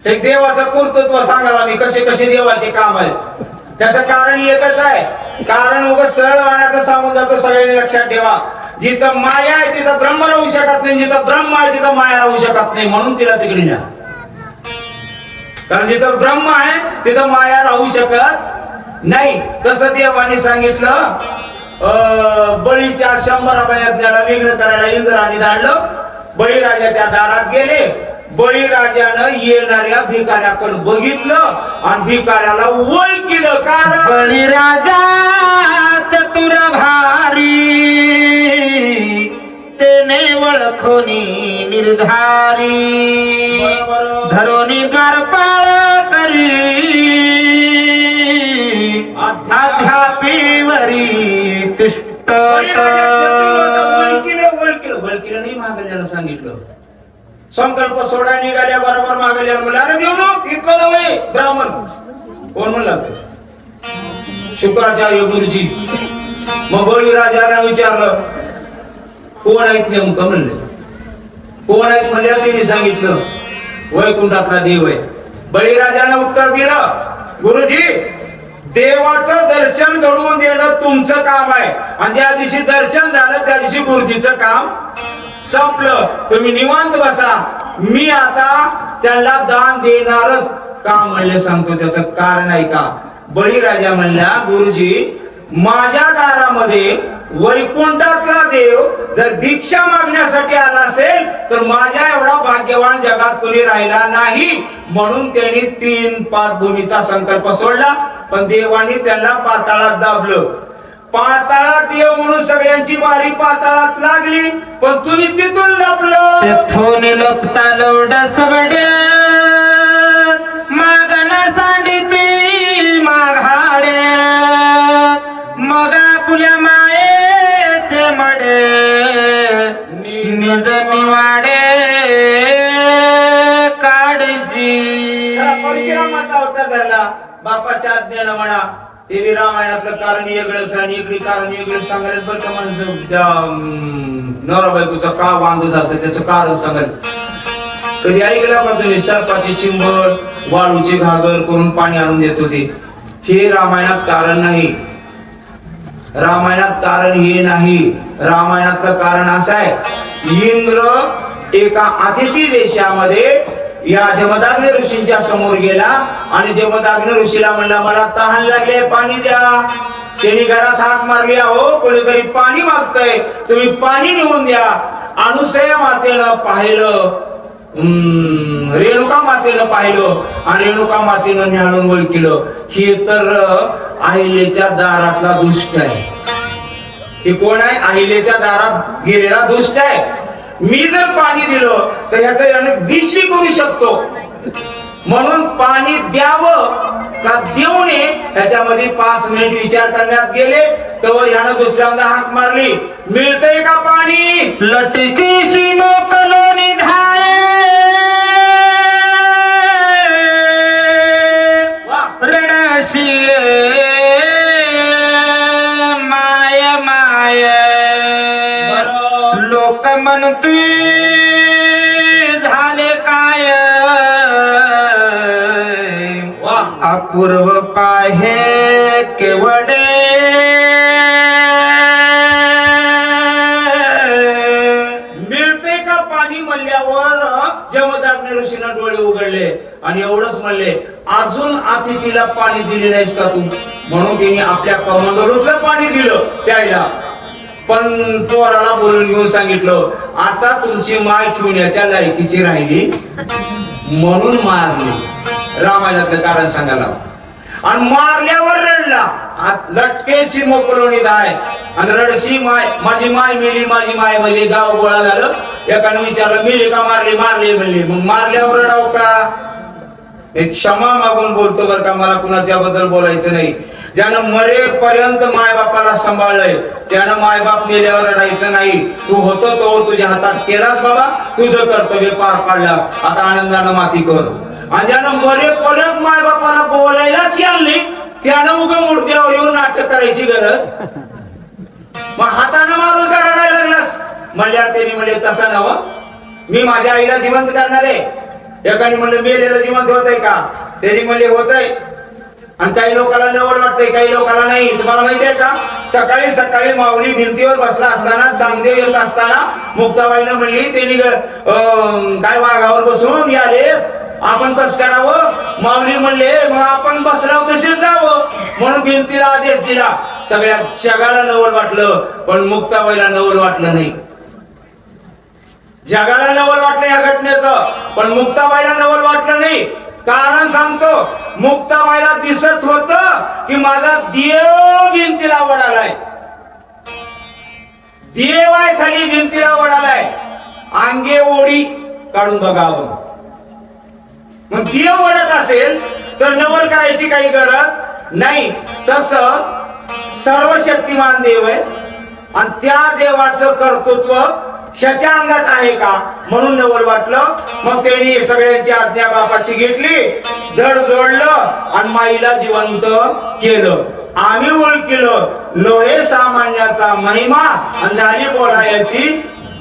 हे देवाचं कर्तृत्व सांगायला मी कसे कसे देवाचे काम आहे. त्याचं कारण एकच आहे, कारण उगाच सरळ वाण्याचं सांगून जातो. सगळ्यांनी लक्षात ठेवा, जिथं माया आहे तिथं ब्रह्म राहू शकत नाही, जिथं ब्रह्म आहे तिथं माया राहू शकत नाही. म्हणून तिला तिकडे न्या. कारण जिथं ब्रह्म आहे तिथं माया राहू शकत नाही. तसं देवाने सांगितलं. बळीच्या 100 यज्ञाला विघ्न करायला इंद्राने धाडलं. बळीराजाच्या दारात गेले. बळीराजानं येणाऱ्या भिकाऱ्याकडे बघितलं आणि भिकाऱ्याला ओळखलं. कारण बळीराजा चतुर भारी तेने ओळखोनी निर्धारी धरोनी द्वारपाळ करी अध्यापीवरी तिष्ठ. ओळखीलं नाही मागल्याला सांगितलं. संकल्प सोडा निघाल्या बरोबर मागल्याला म्हणलं अरे देऊ नको इतकं नव्हे. ब्राह्मण कोण म्हणलं, शुक्राचार्य गुरुजी. मग बळीराजाला विचारलं कोण आहेत नेमकं म्हणले. कोण आहेत म्हणल्यावर तिने सांगितलं वैकुंठातला देव आहे. बळीराजानं उत्तर दिलं, गुरुजी देवाचं दर्शन घडवून देणं तुमचं काम आहे, आणि ज्या दिवशी दर्शन झालं त्या दिवशी गुरुजीचं काम संपलं. तुम्ही निवांत बसा, मी आता त्याला दान देणारच. का म्हणले सांगतो, त्याचं कारण आहे का. बळीराजा म्हणला, गुरुजी माझ्या दारामध्ये वैकुंठातला देव जर भिक्षा मागण्यासाठी आला असेल तर माझ्या एवढा भाग्यवान जगात कोणी राहिला नाही. म्हणून त्यांनी 3 पादभूमीचा संकल्प सोडला, पण देवानी त्यांना पाताळात दाबलं. पाताळात देव म्हणून सगळ्यांची बारी पाताळात लागली, पण तुम्ही तिथून लपलं. तेथून लपता लवड सगळे मागना सांडिती माघाडे, मग आपल्या मायेचे मडे निज निवाडे काढजी. परशुरामाचा अवतार धरला बापाच्या आज्ञेनं म्हणा. ते रामायणातलं कारण वेगळंच आणि इकडे कारण वेगळं सांगायला बरं का. माणसं त्या नवरा बायकोचं का बांधू जातं त्याचं कारण सांगायला. कधी ऐकलं का तुम्ही सर्पाची चिंबळ वाळूची घागर करून पाणी आणून देत होते. हे रामायणात कारण नाही. रामायणात कारण हे नाही. रामायणातलं कारण असं आहे, इंद्र एका अतिथी देशामध्ये या जमदाग्नी ऋषींच्या समोर गेला आणि जमदाग्नी ऋषीला म्हणला, मला तहान लागले, पाणी द्या. त्यांनी घरात हाक मारली, अहो कोणीतरी पाणी मागतय, तुम्ही पाणी नेऊन द्या. अनुसया मातेनं पाहिलं, रेणुका मातेनं पाहिलं आणि रेणुका मातेनं न्याळून ओळखलं, हे तर अहिलेच्या दारातला दुष्ट आहे. हे कोण आहे? अहिलेच्या दारात गेलेला दुष्ट आहे. मी जर पाणी दिलं तर ह्याचं विश्वी करू शकतो, म्हणून पाणी द्यावं का देऊ नये ह्याच्यामध्ये 5 मिनिट विचार करण्यात गेले. तर ह्यानं दुसऱ्यांदा हाक मारली, मिळतंय का पाणी? लटकीशी मोकलो निधाये रडशी माय माय लोक म्हणती झाले काय अपूर्व पाहे केवडे मिळते का पाणी म्हणल्यावर जमदाग्नी ऋषीनं डोळे उघडले आणि एवढंच म्हणले, अजून अतिथीला पाणी दिले नाहीस का तू? म्हणून त्यांनी आपल्या कमंडलूतलं पाणी दिलं प्यायला. पण पोराला बोलून घेऊन सांगितलं, आता तुमची माय ठेवण्याच्या लायकीची राहिली म्हणून मारली. रामायणातलं कारण सांगायला. आणि मारल्यावर रडला, लटकेची मोकळवणी दाय आणि रडशी माय, माझी माय मेली, माझी माय मेली. गाव गोळा झालं. एकाने विचारलं, मेली का? मारली. मारली म्हणली. मग मारल्यावर रडाव का? एक क्षमा मागून बोलतो बरं का, मला कुणाच्याबद्दल बोलायचं नाही. ज्यानं मरेपर्यंत मायबापाला सांभाळलंय त्यानं मायबाप मेल्यावर रडायचं नाही. तू होतो तो तुझ्या हातात केलास बाबा, तुझं कर्तव्य पार पाडलास, आता आनंदानं माती कर. आणि ज्यानं मरेपर्यंत मायबापाला बोलायलाच आणली त्यानं उगा मूर्त्यावर येऊन नाटक करायची गरज. मग हातानं मारून का रडायला लागलास म्हणल्या. त्यांनी म्हणले, तसा नव, मी माझ्या आईला जिवंत करणार आहे. एकाने म्हणलं, मेलेलं जिवंत होत आहे का? त्यांनी म्हणले, होत आहे. आणि काही लोकांना नवल वाटतंय, काही लोकांना नाही. तुम्हाला माहिती आहे का, सकाळी सकाळी माऊली भिंतीवर बसला असताना, चांगदेव येत असताना मुक्ताबाईनं म्हणली, त्यांनी काय वाघावर बसून आले, आपण कसं करावं? माऊली म्हणले, मग आपण बसलाव तसेच जावं. म्हणून भिंतीला आदेश दिला. सगळ्या जगाला नवल वाटलं, पण मुक्ताबाईला नवल वाटलं नाही. जगाला नवल वाटलं या घटनेचं, पण मुक्ताबाईला नवल वाटलं नाही. कारण सांगतो, मुक्ताबाईला दिसत होत की माझा देव भिंतीला ओढालाय, देव आहे खाली भिंतीला ओढालाय. अंगे ओढी काढून बघावं. मग देव ओढत असेल तर नवल करायची काही गरज नाही. तस सर्व शक्तिमान देव आहे आणि त्या देवाचं कर्तृत्व ह्याच्या अंगात आहे का म्हणून नवल वाटलं. मग त्यांनी सगळ्यांची आज्ञा बापाची घेतली, जड जोडलं आणि माईला जिवंत केलं. आम्ही ओळखलं लोहे सामान्याचा महिमा आणि झाली बोलायची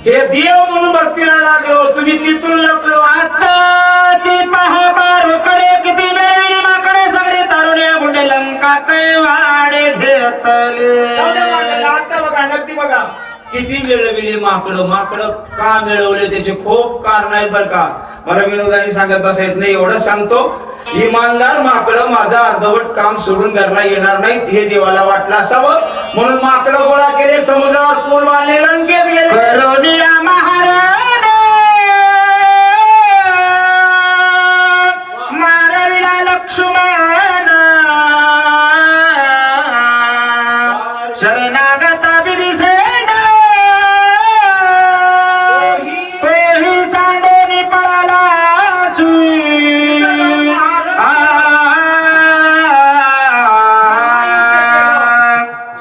हे देव म्हणून भक्तीला लागलो, तुम्ही तिथून लपलो. आताची पहा बारोकडे किती मिळविली माकडे सगळे तारुण्या गुंडे लंका कैवाडे घेतले. आता बघा नक्की बघा किती मिळविले माकडं. माकडं का मिळवले त्याचे खूप कारण आहेत बर का. मला विनोदाने सांगत बसायचं नाही, एवढं सांगतो. इमानदार माकडं माझं अर्धवट काम सोडून घरला येणार नाही हे देवाला वाटलं असावं म्हणून माकडं गोळा केले, समुद्रावर पूल बांधले, लंकेत गेले. करोनिया महाराज मारविला लक्ष्मण शरणागता बिभीषण तोही सांडोनी पळाला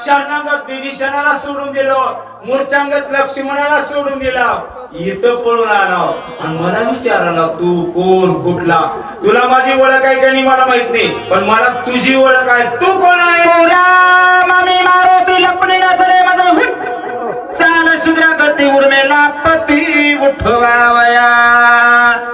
शरणागत विभीषणाला सोडून दिलो, मूर्छांगत लक्ष्मणाला सोडून दिला, इथं पळून आला आणि मला विचारायला तू कोण कुठला. तुला माझी ओळख आहे का नाही मला माहित नाही, पण मला तुझी ओळख आहे. तू कोण आहे? मामी मारुती लपणी नसले माझं चाल शुद्र गती उर्मेला पती उठवावया.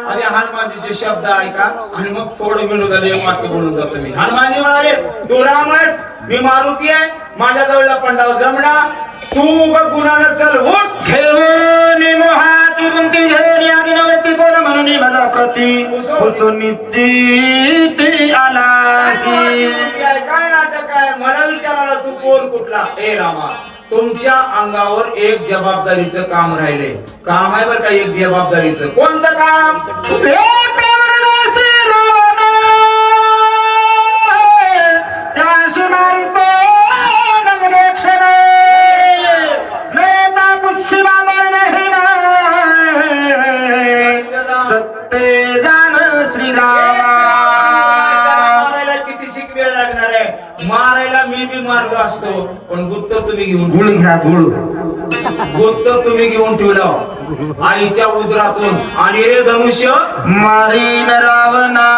आणि हनुमानजीचे शब्द ऐका आणि मग थोडं विनोदाने एक वाक्य बोलून जातो मी. हनुमानजी म्हणाले तू राम आहेस, मी मारुती आहे, माझ्या जवळला पंडाव जमडा, तू गुणानं चल उठ. ठेवून मोहाची गुंती घेऊन या दिनवरती कोण म्हणून माझा प्रती हुसून निश्चित आलाशी. काय नाटक आहे? मला विचारायला तू कोण कुठला. हे रामा तुमच्या अंगावर एक जबाबदारीचं काम राहिले. काम आहे बरं का, एक जबाबदारीचं. कोणतं काम? मारायला मी बी मारलो असतो, पण गुत्त तुम्ही घेऊन गुळ घ्या गुळ गुत्त तुम्ही घेऊन ठेवला आईच्या उदरातून. आणि रे धनुष्य मारीन रावणा,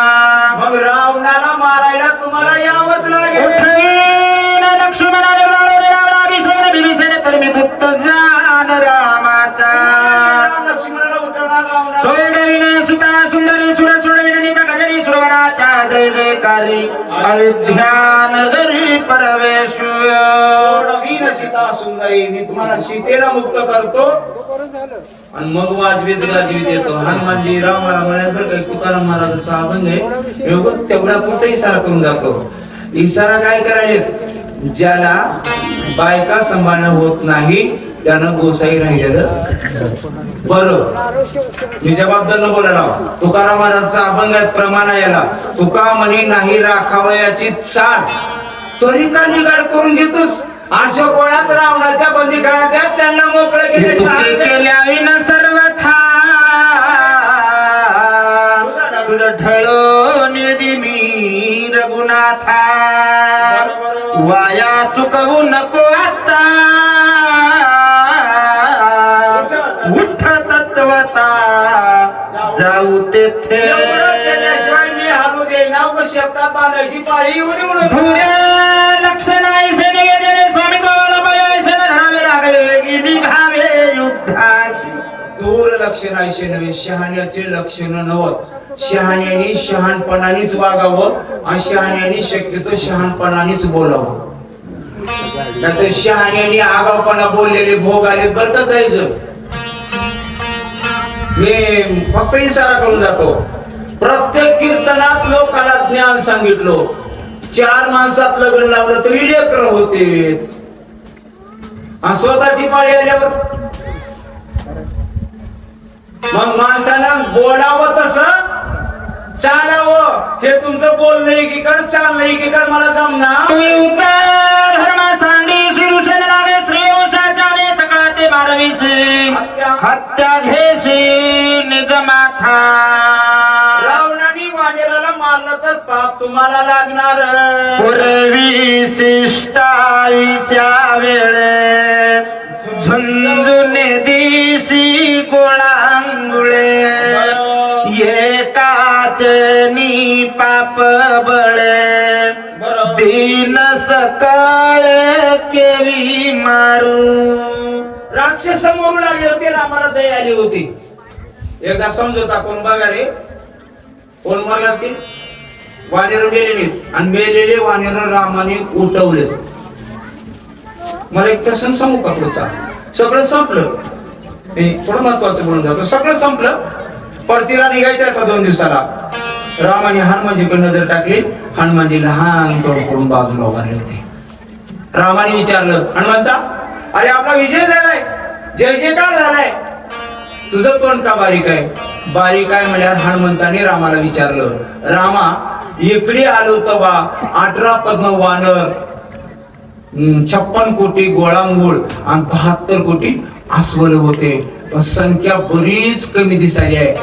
मग रावणाला मारायला तुम्हाला यावंच लागेल. लक्ष्मणाने रावणा विषय बिभीषण तर मी गुप्त ज्ञान रामाचा. लक्ष्मणाला उठवणार रावणा सोडविन सीता सुंदरी सुर सोडविन नीता गजरी सुरवराच्या जय जयकारी अध्यान जरी परमेश्वर. सोडवीन सीता सुंदरी, मी तुम्हाला सीतेला मुक्त करतो आणि मग वाजवीत गाजवीत येतो. हनुमानजी रामाला म्हणाले बरं काही तुकाराम महाराजाचा अभंग आहे, तेवढा फक्त इशारा करून जातो. इशारा काय करायचे? ज्याला बायका सांभाळणं होत नाही त्यानं गोसाई राहिलेलं बरं. मी जबाबदार बोलायला. तुकाराम महाराजचा अभंग आहे, प्रमाण आहे याला. तुका म्हणी नाही राखावयाची चाल तरी का निगाड करून घेतोस. अशा कोणात रावणाच्या बंदी काढात त्यांना मोकळं केल्या सर्वथा तुझं ढळून मी रघुनाथा. वाया चुकवू नको आता उठ तत्वता जाऊ तेथे. केल्याशिवाय मी हालू दे नाव ग शेपटात बांधायची पाळी लक्ष नाही सेने स्वामी गोवाला बघायचं धरावे लागले की निघावे युद्धाची. दूर लक्ष नाही नव्हे, शहाण्याचे लक्षण नवत. शहाण्याने शहाणपणानेच वागावं आणि शहाण्याने शक्यतो शहाणपणानेच बोलावं. नाहीतर शहाण्याने आगावपणा बोललेले भोग आले बरं का काही जण. मी फक्त इशारा करून जातो. प्रत्येक कीर्तनात लोकाला ज्ञान सांगितलो. 4 माणसात लग्न लावलं तरी लेकर होते. स्वतःची पाळी आल्यावर मग माणसानं बोलावं तसं चालावं. हे तुमचं बोलणं एकीकडे चालणं एकीकडे मला जमणार. धर्म सांडी शिवसेन लागे श्रीवंशाच्याने सकाळ ते बारवीशी हत्या घेशी निजमाथा. रावणाने वानेराला मारलं तर पाप तुम्हाला लागणार. पूर्वी शिष्टावीच्या वेळे झुंजुने दिशी गोळांगुळे एकाचनी पाप बळे दीन सकाळ केवी मारू राक्षस समोर लागले होते रामाला दया आली होती. एकदा समजवता कोण बघा रे, कोण मरला ते वानेर मेलेले आणि मेलेले वानेर रामाने उठवले. मला एक प्रश्न सांगू का पुढचा? सगळं संपलं. मी थोडं महत्वाचं बोलून जातो. सगळं संपलं. परतीला निघायचं आता 2 दिवसाला. रामाने हनुमानजीकडे नजर टाकली. हनुमानजी लहान तोंड करून बाजूला उभारले होते. रामाने विचारलं, हनुमंता अरे आपला विजय झालाय, जय जयकार झालाय, तुझं तोंड का बारीक आहे? बारीक आहे म्हणल्यावर हनुमंताने रामाला विचारलं, रामा इकडे आलो तवा 18 पद्म वानर, 56 कोटी गोळांगुळ आणि 72 कोटी अस्वल होते. संख्या बरीच कमी दिसायली आहे.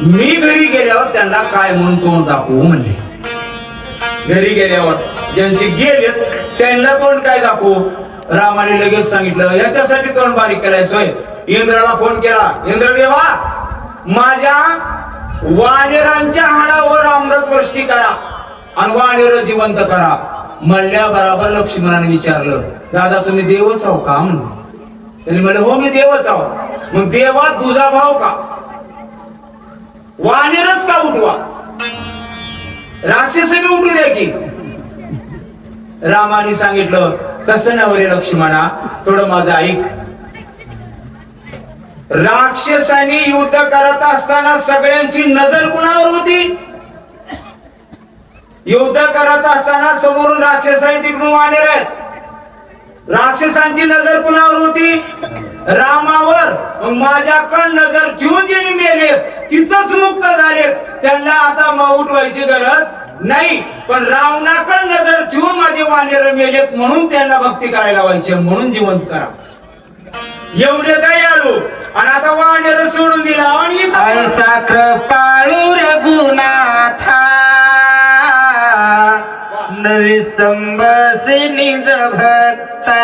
मी घरी गेल्यावर त्यांना काय म्हणून तोंड दाखवू म्हणले. घरी गेल्यावर ज्यांचे गेले त्यांना तोंड काय दाखवू? रामाने लगेच सांगितलं, याच्यासाठी तोंड बारीक करायचं होय. इंद्राला फोन केला, इंद्रदेवा माझ्या वानेरांच्या हाडावर अमृत वृष्टी करा आणि वानेर जिवंत करा. म्हणल्या बरोबर लक्ष्मणाने विचारलं, दादा तुम्ही देवच आहो का? म्हणून त्यांनी म्हणलं, हो मी देवच आहो. मग देवा तुझा भाव का? वानेरच का उठवा? राक्षस बी उठू द्या की. रामाने सांगितलं, कसं नवरे लक्ष्मणा, थोडं माझं ऐक. राक्षसांनी युद्ध करत असताना सगळ्यांची नजर कुणावर होती? युद्ध करत असताना समोरून राक्षस आहे, तिकडून वानेर आहेत. राक्षसांची नजर कुणावर होती? रामावर. माझ्याकडे नजर ठेवून जे मेले तिथंच मुक्त झालेत, त्यांना आता उठवायची गरज नाही. पण रावणाकडे नजर ठेवून माझे वानेर मेलेत म्हणून त्यांना भक्ती करायला व्हायचे, म्हणून जिवंत करा. एवढे काय आलो आणि आता वानेर सोडून दिला आणि ऐसा कृपाळू रघुनाथा नवी संबसे निज भक्ता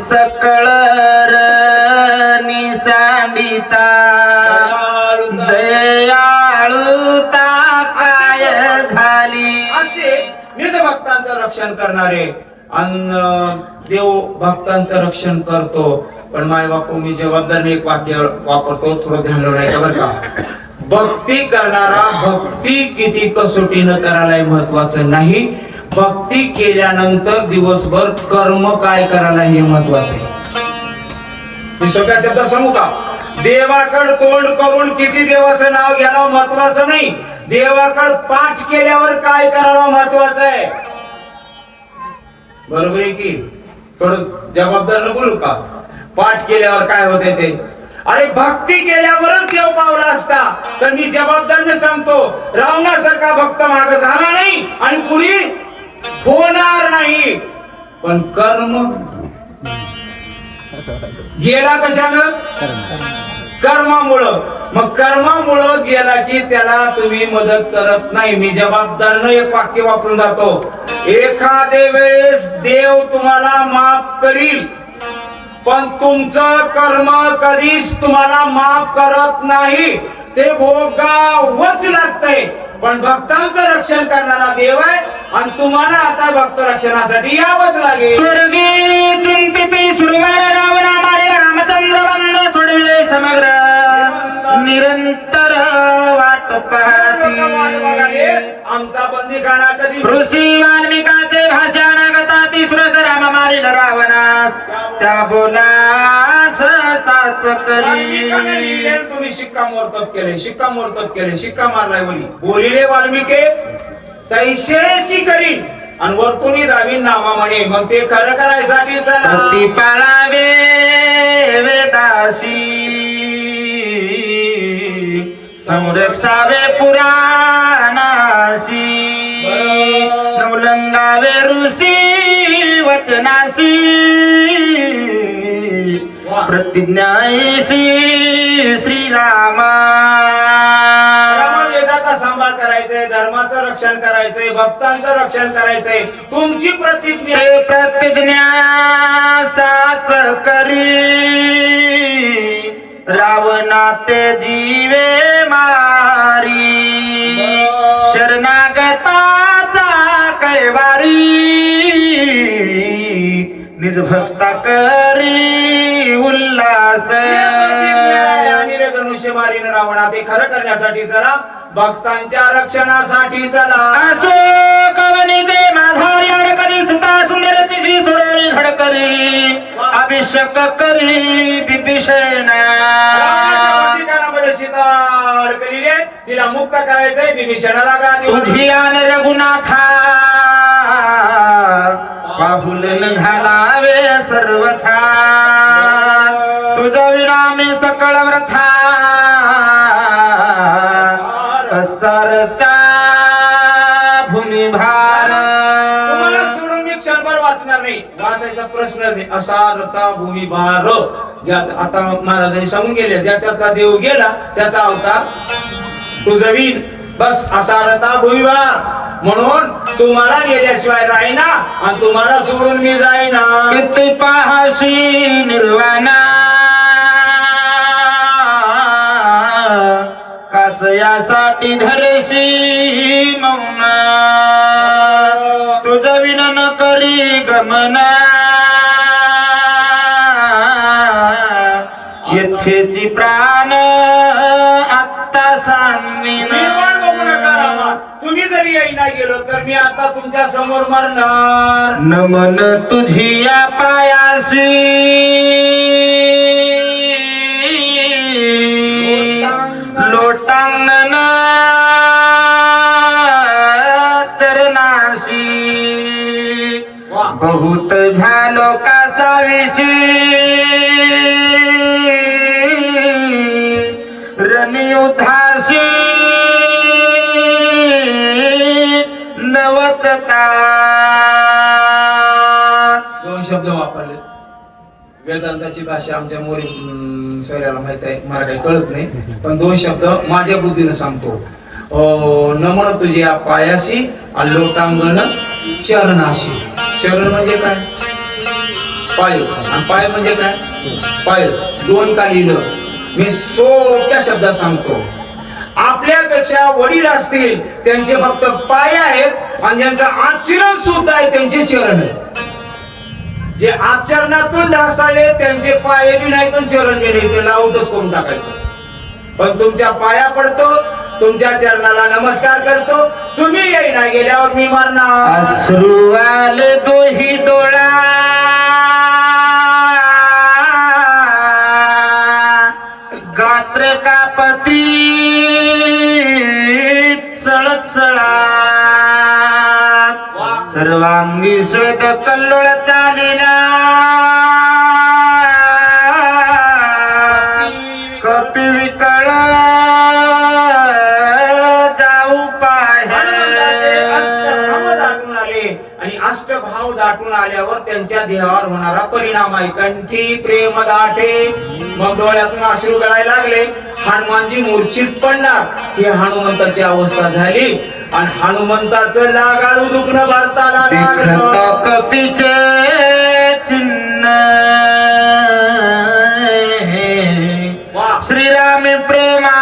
सकळ निसांडिता दयाळुता काय झाली. असे निज भक्तांचं रक्षण करणारे अन्न देव भक्तांचं रक्षण करतो. पण माय बापू मी जबाबदारीने एक वाक्य वापरतो, थोडं ध्यान लावून बरं का. भक्ती करणारा भक्ती किती कसोटीनं करायला महत्वाचं नाही, भक्ती केल्यानंतर दिवसभर कर्म काय करायला हे महत्वाचं. मी सोप्या शब्दात सांगू का? देवाकडे तोंड करून किती देवाचं नाव घ्यायला महत्वाचं नाही, देवाकडे पाठ केल्यावर काय करायला महत्वाचं आहे. बरोबर आहे की? थोडं जबाबदारीनं बोलू का? पाठ केल्यावर काय होते ते? अरे भक्ती केल्यावरच देव पावला असता तर मी जबाबदारीने सांगतो, रावणासारखा भक्त माग झाला नाही आणि पुढे होणार नाही. पण कर्म गेला कशानं? कर्मामुळं. मग कर्मामुळं गेला की त्याला तुम्ही मदत करत नाही. मी जबाबदारीनं एक वाक्य वापरून जातो, एखाद्या वेळेस देव तुम्हाला माफ करील पण तुमचं कर्म कधीच तुम्हाला माफ करत नाही, ते भोगावंच लागतंय. पण भक्तांचं रक्षण करणारा देव आहे आणि तुम्हाला आता भक्त रक्षणासाठी यावंच लागेल. स्वर्गी चिंतिपी सुरगार रावणा मारे रामचंद्र बंद सोडविले समग्र निरंतर वाट पाहती. आमचा बंदीखाना कधी ऋषी वाल्मिकाचे भाषण गताती सुरत राम मारिल रावणास त्या बोलास साच करी. तुम्ही शिक्कामोर्तब केले, शिक्कामोर्तब केले, शिक्का मारलाय वरी. बोलिले वाल्मिके तैसेची करी आणि वरतुनी रावी नावा म्हणे. मग ते खरं करायसाठी चला ती पाळावे वेदासी संरक्षावे पुराणाशी नवलंगावे ऋषी वचनाशी प्रतिज्ञाशी श्रीरामा. वेदाचा सांभाळ करायचंय, धर्माचं रक्षण करायचंय, भक्तांचं रक्षण करायचंय. तुमची प्रतिज्ञा प्रतिज्ञा साच करी रावणाते जीवे मारी शरणागताचा कैवारी निज भक्ता करी दास आणि रे धनुष्यबारीनं रावणा ते खरं करण्यासाठी चला, भक्तांच्या रक्षणासाठी चला. अशोक वनिते माधारी अडकरी सीता सुंदर तिशी सोडली घडकरी अभिषेक करी बिभीषणा. ठिकाणामध्ये सीता अडकलीने तिला मुक्त करायचंय विभीषणाला गादी. तुझी आन रघुनाथा बाहुलन घालावे सर्वथा तुझ्या विरामी सकळ व्रथा सरता भूमी भार. तुम्हाला सोडून मी क्षणभर वाचणार नाही, वाचायचा प्रश्न नाही. असा रता भूमी भार ज्यात आता महाराजांनी सांगून गेले, ज्याच्यातला देव गेला त्याचा अवतार तुझं वीण. बस असा रता भूमी भार. म्हणून तुम्हाला गेल्याशिवाय राहीना आणि तुम्हाला सोडून मी जाईना. किती पाहाशी निर्वाणा यासाठी धरशी मौन तुझं विनन करी गमना येथेची प्राण आत्ता सांगवीन. निर्वाण बघू नका रामा, तुम्ही जरी येईना गेलो तर मी आता तुमच्या समोर मरणार. नमन तुझी या पायाशी लोटांगण चरणाशी बहुत झालो काचा विषयी रणयुद्धाशी नवतता. दोन शब्द वापरले. वेदांताची भाषा आमच्या मोरी शहराला माहित आहे, मला काही कळत नाही, पण दोन शब्द माझ्या बुद्धीनं सांगतो. नमन तुझ्या पायाशी आणि लोटांगण चरणाशी. चरण म्हणजे काय? पाय. आणि पाय म्हणजे काय? पाय. दोन का लिहिलं? मी सोप्या शब्दात सांगतो. आपल्यापेक्षा वडील असतील त्यांचे फक्त पाय आहेत आणि ज्यांचं आचरण सुद्धा आहे त्यांचे चरण आहेत. जे आचरणातून ढासळले त्यांचे पाय बी नाही पण चरण बी नाही, ते लावूनच करून टाकायचं. पण तुमच्या पाया पडतो, तुमच्या चरणाला नमस्कार करतो. तुम्ही येईना गेल्यावर मी मरणार. अश्रू आले दोही डोळा गात्र कापती चळचळा सर्वांगी श्वेत कल्लोळ चालिला कपी विकळ जाऊ पाहे. आणि अष्टभाव दाटून आल्यावर त्यांच्या देहावर होणारा परिणाम आहे. कंठी प्रेम दाटे, मग डोळ्यातून अश्रू गळायला लागले. हनुमानजी मूर्छित पडणार. ही हनुमंताची अवस्था झाली आणि हनुमंताचं लागाळू दुखणं भारताला लागलं. कपीचे चिन्ह श्रीराम प्रेमा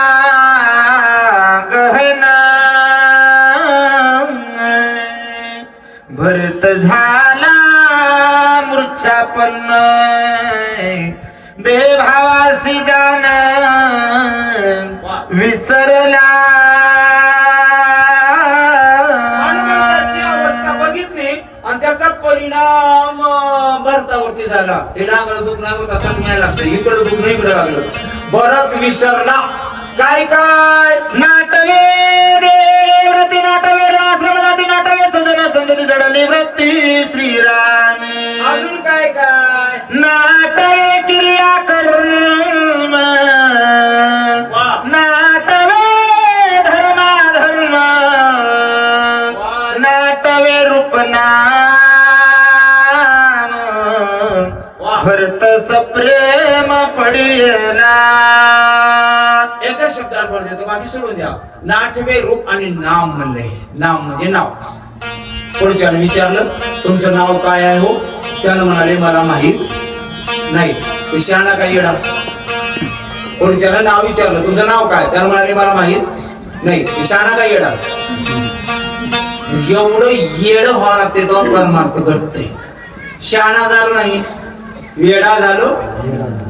गहना भरत झाला मूर्छापन्न देभावासी जान विसरला. हनुमंताची अवस्था बघितली आणि त्याचा परिणाम भरतावरती झाला. हे डांगड दुखणं होत असं नाही लागतं, इकडं दुखणं इकडं लागलं. भरत विसरला. काय काय नाटवे रे व्रती नाटवे आश्रम जाती नाटवे सदन संतती जडली व्रती श्रीराम. अजून काय काय नाटवे क्रिया करून नाटवे धर्मा धर्म नाटवे रूपना भरत सप्रेम पडिला. एकच शब्दावर भर देतो, बाकी सोडून द्या. नाटवे रूप आणि नाम म्हणले. नाम म्हणजे नाव. पुढच्यानं विचारलं तुमचं नाव काय आहे हो? त्यानं म्हणाले मला माहित नाही. शहाणा काय येडा? पुढच्यानं नाव विचारलं तुमचं नाव काय? त्यानं म्हणाले मला माहित नाही. शहाणा काय येडा? एवढं येड व्हावं लागते तो परमार्थ घडते. शहाणा झालो नाही, वेडा झालो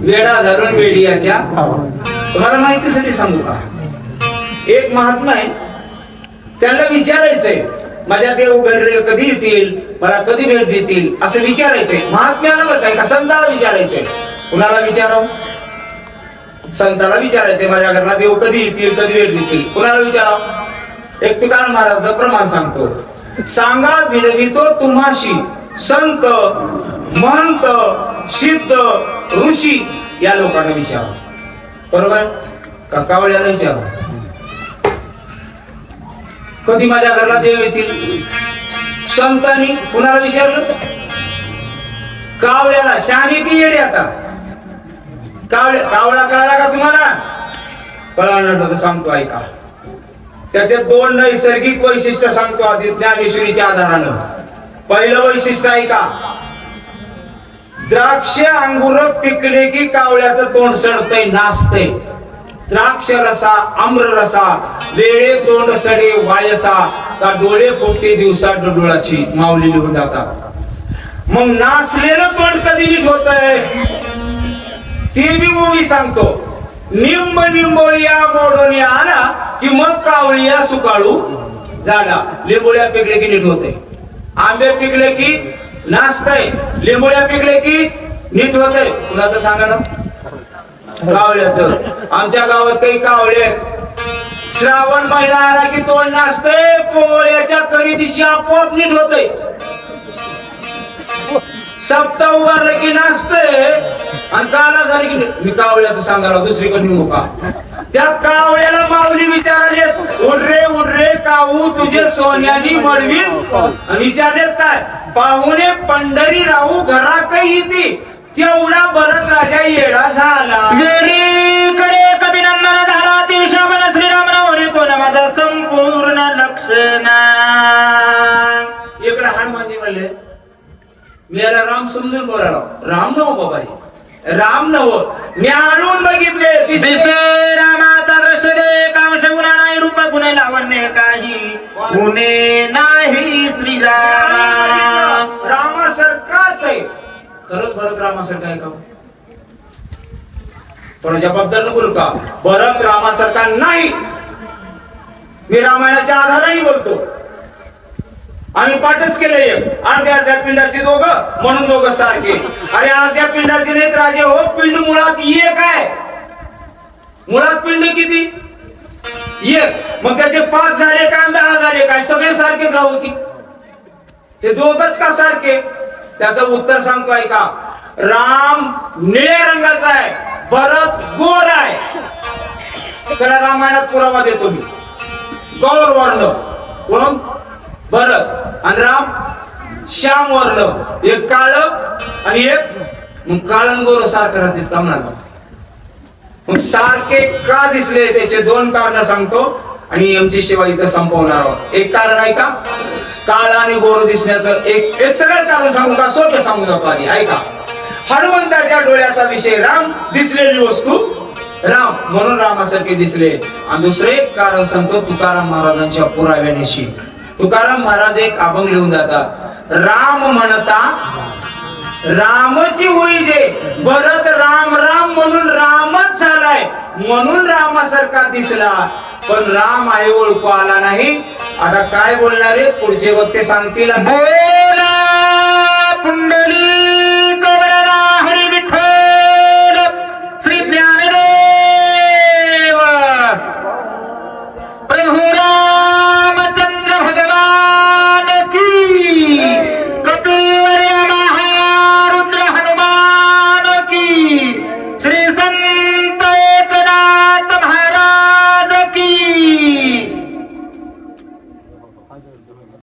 वेडा धरून वेडियाच्या. तुम्हाला माहितीसाठी सांगू का, एक महात्मा आहे, त्यांना विचारायचंय माझ्या देव घरी कधी येतील, मला कधी भेट देतील असं विचारायचंय. महात्म्याला बरं काय का संताला विचारायचंय. कुणाला विचारावं? संताला विचारायचंय माझ्या घरला देव कधी येतील, कधी भेट देतील. कुणाला विचारावं? एक तुकाराम महाराजाचं प्रमाण सांगतो. सांगा विनवितो तुम्हाशी संत महंत सिद्ध ऋषी या लोकांना विचारा. बरोबर का? कावळ्याला विचारा कधी माझ्या घरला देव येतील. संतांनी कुणाला विचारलं? कावळ्याला. शहाणी की येडे? आता कावळा कळाला का तुम्हाला? कळणार तर सांगतो ऐका. त्याचे दोन नैसर्गिक वैशिष्ट्य सांगतो आधी ज्ञानेश्वरीच्या आधारानं. पहिलं वैशिष्ट्य ऐका, द्राक्ष अंगुर पिकले की कावळ्याचं तोंड सडतंय, नाचतंय. द्राक्ष रसा आम्र रसा वेळे तोंड सडे वायसा का डोळे फुटते दिवसा डोळाची माऊली लिहून जातात. मग नाचलेलं तोंड कधी नीट होतंय ते बी मूवी सांगतो. निंब निंबोळिया मोडोनी आला की मग कावळिया सुकाळू झाला. लिंबोळ्या पिकले की नीट होते, आंबे पिकले की नाचतंय, लिंबोळ्या पिकले की नीट होतंय. कुणाचं सांगा ना? कावळ्याचं. आमच्या गावात काही कावळे श्रावण महिना आला की तोंड नाचतंय, पोळ्याच्या करी दिवशी आपोआप नीट होतंय. सप्ताह उभारलं की नाचतंय आणि काला झाली की मी कावळ्याचं सांगायला दुसरीकडे निघू का? त्या कावळ्याला माऊली विचाराले, उड रे काऊ तुझे सोन्यानी मळवीन. विचारलेत काय? पाहुणे पंढरी राहू घरा काही येते. तेवढा भरत राजा येडा झाला. वेरीकडे कविनंदन झाला दिवसाभर श्रीराम रावणे कोण माझा संपूर्ण लक्ष नाही. इकडे हनुमानजी म्हणले मी याला राम समजून बोलायला. राम नव बाबा, राम नव मी आणून बघितले. दिसे रामाचा दृश्य दे कांश गुणा नाही रूप गुण लावण्य काही गुणे नाही श्रीरामा. रामासारखाच आहे. खरंच भरत रामासारखा आहे का? कोणाच्या बद्दल बोलू का? भरत रामासारखा नाही. मी रामायणाच्या आधाराने बोलतो. आम्ही पाठच केलंय. अर्ध्या अर्ध्या पिंडाची दोघं म्हणून दोघं सारखे. अरे अर्ध्या पिंडाचे नाहीत राजे हो. पिंड मुळात एक आहे. मुळात पिंड किती? एक. मग त्याचे 5 झाले काय 10 झाले काय? सगळे सारखेच राहू की? ते दोघच का सारखे? त्याचं उत्तर सांगतो ऐका. राम निळ्या रंगाचा आहे, भरत गोर आहे. त्याला रामायणात पुरावा देतो मी. गौर वर्ण कोण? भरत. आणि राम श्याम वर्ण. एक काळ आणि एक मग काळन गोर सारखं राहते का म्हणाला. मग सारखे का दिसले त्याचे 2 कारण सांगतो आणि आमची सेवा इथं संपवणार आहोत. एक कारण आहे का काळ आणि गोर दिसण्याचं एक सगळं कारण सांगू का? सोपं सांगू नका आधी ऐका. हनुमंताच्या डोळ्याचा विषय राम, दिसलेली वस्तू राम म्हणून रामासारखे दिसले. आणि दुसरे एक कारण सांगतो तुकाराम महाराजांच्या पुराव्यानिशी. तुकाराम महाराज एक अभंग लिहून जातात. राम म्हणता रामची होई जे भरत राम राम म्हणून रामच झालाय म्हणून रामासारखा दिसला. पण राम आहे ओळखू आला नाही. आता काय बोलणारे पुढचे वक्ते सांगतील. बोला पुंडली कवरला हरी विठ्ठल श्री ज्ञानदेव प्रभू रामचंद्र भगवान की, कपिलवर्य महारुद्र हनुमान की, श्री संत एकनाथ महाराज की.